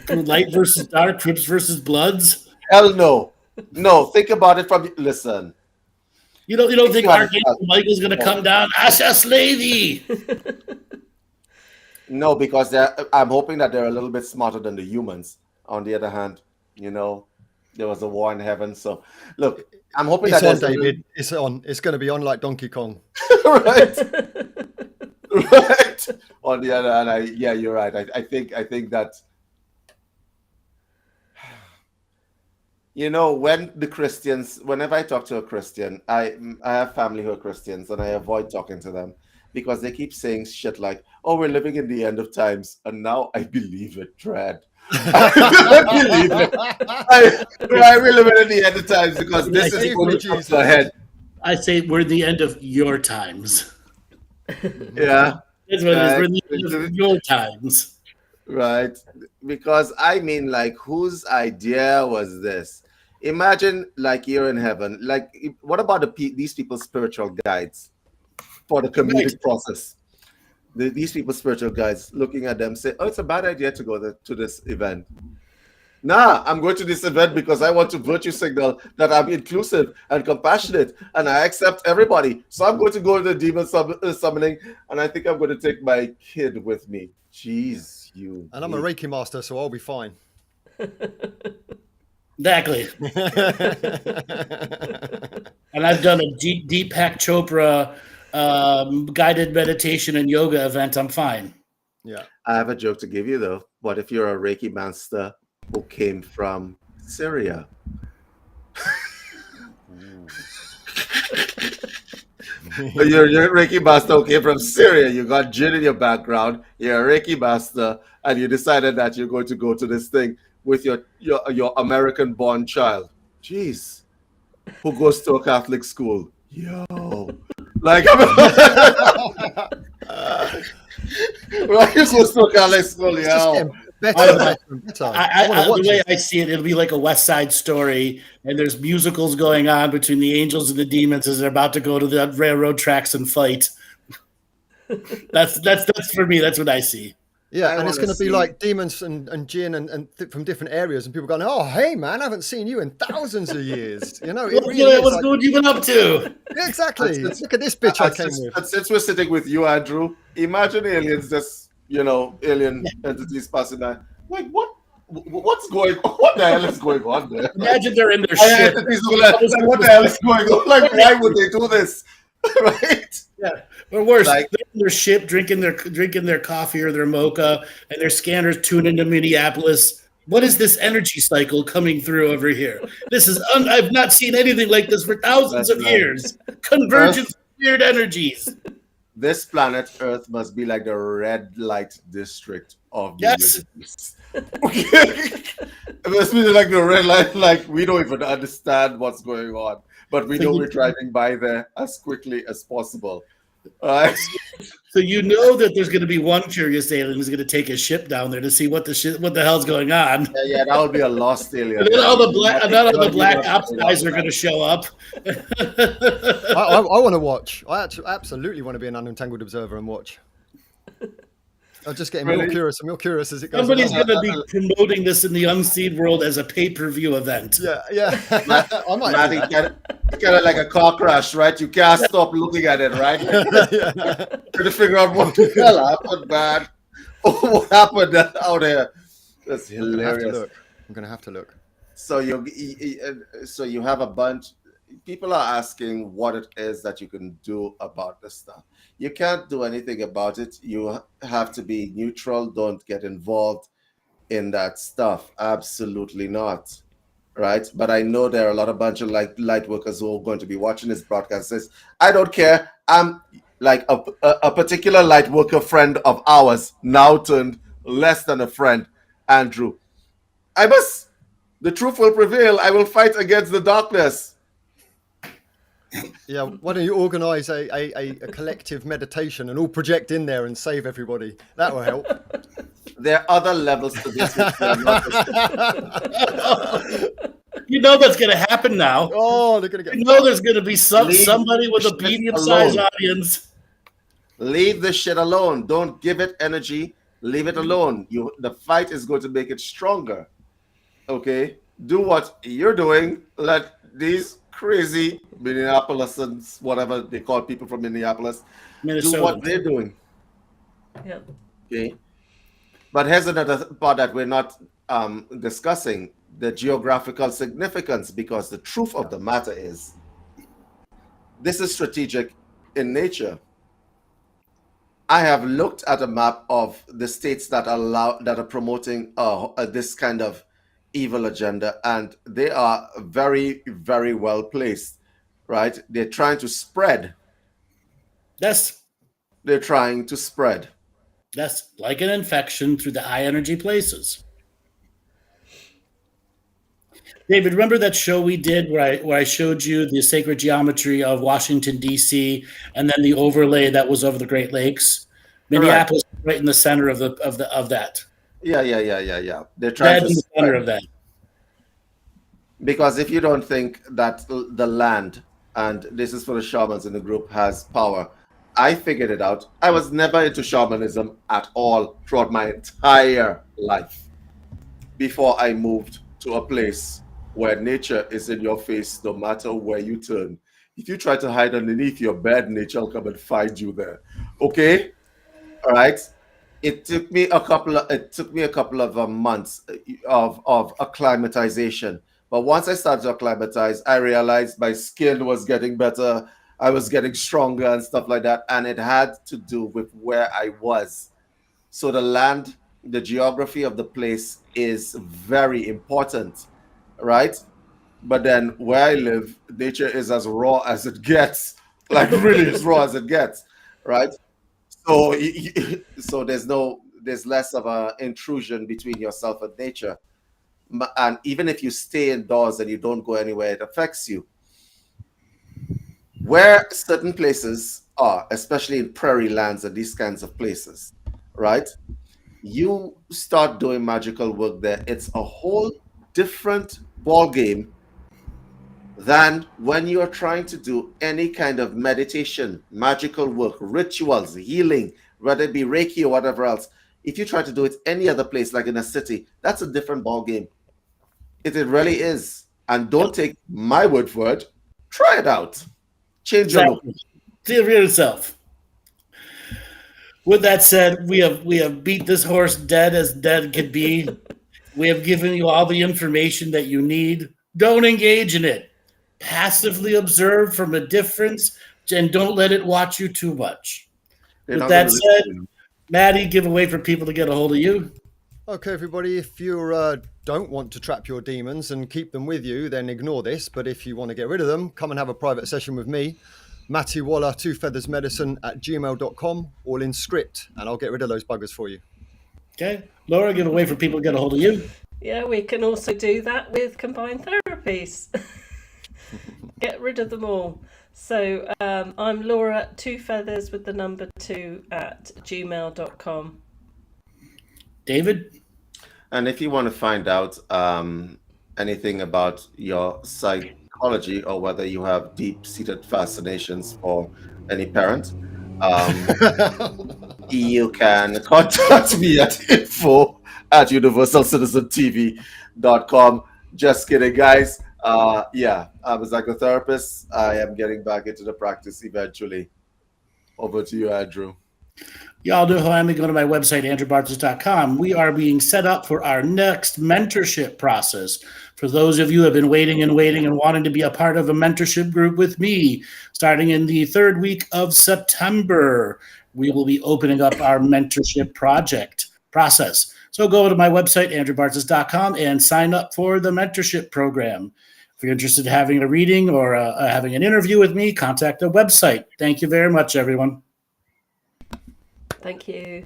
Light versus dark, Crips versus Bloods? Hell no. No, think about it from... Listen. You don't think Archangel Michael's going to come down? I shall slay thee! No, because I'm hoping that they're a little bit smarter than the humans. On the other hand, you know, there was a war in heaven. So, look, I'm hoping it's that... It's on, David. It's on. It's going to be on like Donkey Kong. Right. Right. On the other hand, you're right. I think that... You know, whenever I talk to a Christian, I have family who are Christians, and I avoid talking to them because they keep saying shit like, oh, we're living in the end of times. And now I believe it, Dread. I believe it. We're living in the end of times because this is going to come to a head. I say we're the end of your times. Yeah. That's what it is. We're the end of your times. right? Because I mean, like, whose idea was this? Imagine, like, you're in heaven. Like, what about these people's spiritual guides for the comedic process? These people's spiritual guides looking at them say, "Oh, it's a bad idea to go to this event." Nah, I'm going to this event because I want to virtue signal that I'm inclusive and compassionate and I accept everybody. So I'm going to go to the demon summoning, and I think I'm going to take my kid with me. Jeez, you. And I'm a Reiki master, so I'll be fine. Exactly. And I've done a Deepak Chopra guided meditation and yoga event. I'm fine. Yeah. I have a joke to give you, though. What if you're a Reiki master who came from Syria? You're a Reiki master who came from Syria. You got jinn in your background. You're a Reiki master, and you decided that you're going to go to this thing with your American-born child. Jeez, who goes to a Catholic school? Yo, like, right? You goes to a Catholic school, yo. The way I see it, it'll be like a West Side Story, and there's musicals going on between the angels and the demons as they're about to go to the railroad tracks and fight. That's for me. That's what I see. Yeah, and it's going to be like demons and jinn and from different areas, and people going, "Oh, hey man, I haven't seen you in thousands of years." You know, what's good you been up to? Yeah, exactly. Look at this bitch I came with. Since we're sitting with you, Andrew, imagine aliens just, alien entities passing by. Like, what's going on? What the hell is going on there? Imagine they're in their ship. What the hell is going on? Like, why would they do this? Right? Yeah. Or worse, they're in their ship drinking their coffee or their mocha, and their scanners tune into Minneapolis. What is this energy cycle coming through over here? This is I've not seen anything like this for thousands of years. Convergence of weird energies. This planet Earth must be like the red light district of the universe. It must be like the red light, like we don't even understand what's going on, but we know we're driving by there as quickly as possible. Right. So you know that there's going to be one curious alien who's going to take his ship down there to see what the hell's going on. Yeah, that would be a lost alien. And then all the black ops guys are going to show up. I want to watch. I absolutely want to be an unentangled observer and watch. I'm just getting more curious and more curious as it goes. Somebody's going to be promoting this in the unseen world as a pay-per-view event. Yeah. I might. Maty, kind of like a car crash, right? You can't stop looking at it, right? Trying to figure out what the hell happened, man. Oh, what happened out there? That's hilarious. I'm going to have to look. So you have a bunch. People are asking what it is that you can do about this stuff. You can't do anything about it. You have to be neutral. Don't get involved in that stuff. Absolutely not. Right? But I know there are a lot of bunch of light workers who are going to be watching this broadcast. Says, I don't care. I'm like a particular light worker friend of ours now turned less than a friend, Andrew. The truth will prevail. I will fight against the darkness. Yeah, why don't you organise a collective meditation and all project in there and save everybody? That will help. There are other levels to this. You know that's going to happen now. Oh, they're going to get. You know there's going to be somebody with a medium-sized audience. Leave the shit alone. Don't give it energy. Leave it alone. The fight is going to make it stronger. Okay? Do what you're doing. Let these crazy Minneapolisans, whatever they call people from Minneapolis, Minnesota. Do what they're doing. Yeah. Okay. But here's another part that we're not discussing, the geographical significance, because the truth of the matter is this is strategic in nature. I have looked at a map of the states that are promoting this kind of evil agenda, and they are very, very well placed, right? They're trying to spread. Yes. They're trying to spread. That's like an infection through the high energy places. David, remember that show we did where I showed you the sacred geometry of Washington, D.C., and then the overlay that was over the Great Lakes? Minneapolis, right in the center of that. Yeah. They're trying Dead to in the center spread. of that. Because if you don't think that the land, and this is for the shamans in the group, has power, I figured it out. I was never into shamanism at all throughout my entire life before I moved to a place where nature is in your face no matter where you turn. If you try to hide underneath your bed, nature will come and find you there. Okay? All right. It took me a couple of months of acclimatization. But once I started to acclimatize, I realized my skin was getting better. I was getting stronger and stuff like that. And it had to do with where I was. So the land, the geography of the place is very important, right? But then where I live, nature is as raw as it gets, like really as raw as it gets, right? So, so there's less of a intrusion between yourself and nature. And even if you stay indoors and you don't go anywhere, it affects you. Where certain places are, especially in prairie lands and these kinds of places, right? You start doing magical work there, it's a whole different ball game than when you are trying to do any kind of meditation, magical work, rituals, healing, whether it be Reiki or whatever else. If you try to do it any other place, like in a city, that's a different ball game. It really is. And don't take my word for it. Try it out. Change your look. See it for yourself. With that said, we have beat this horse dead as dead could be. We have given you all the information that you need. Don't engage in it. Passively observe from a distance and don't let it watch you too much. With that said, Maty, give a way for people to get a hold of you. Okay, everybody, if you don't want to trap your demons and keep them with you, then ignore this. But if you want to get rid of them, come and have a private session with me. Maty Waller, 2feathersmedicine @gmail.com, all in script, and I'll get rid of those buggers for you. Okay. Laura, give a way for people to get a hold of you. Yeah, we can also do that with combined therapies. Get rid of them all. So I'm Laura, 2feathers with the number 2 @gmail.com. David? And if you want to find out anything about your psychology or whether you have deep-seated fascinations for any parent, you can contact me at info@universalcitizentv.com. Just kidding, guys. Yeah, I'm a psychotherapist. I am getting back into the practice eventually. Over to you, Andrew. Y'all know how I'm going to my website, andrewbartzis.com. We are being set up for our next mentorship process. For those of you who have been waiting and wanting to be a part of a mentorship group with me, starting in the 3rd week of September, we will be opening up our mentorship process. So go to my website, andrewbartzis.com, and sign up for the mentorship program. If you're interested in having a reading or having an interview with me, contact the website. Thank you very much, everyone. Thank you.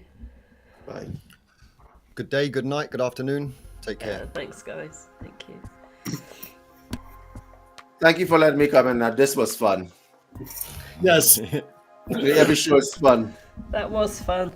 Bye. Good day, good night, good afternoon. Take care. Yeah, thanks, guys. Thank you. Thank you for letting me come in. This was fun. Yes. Every show is fun. That was fun.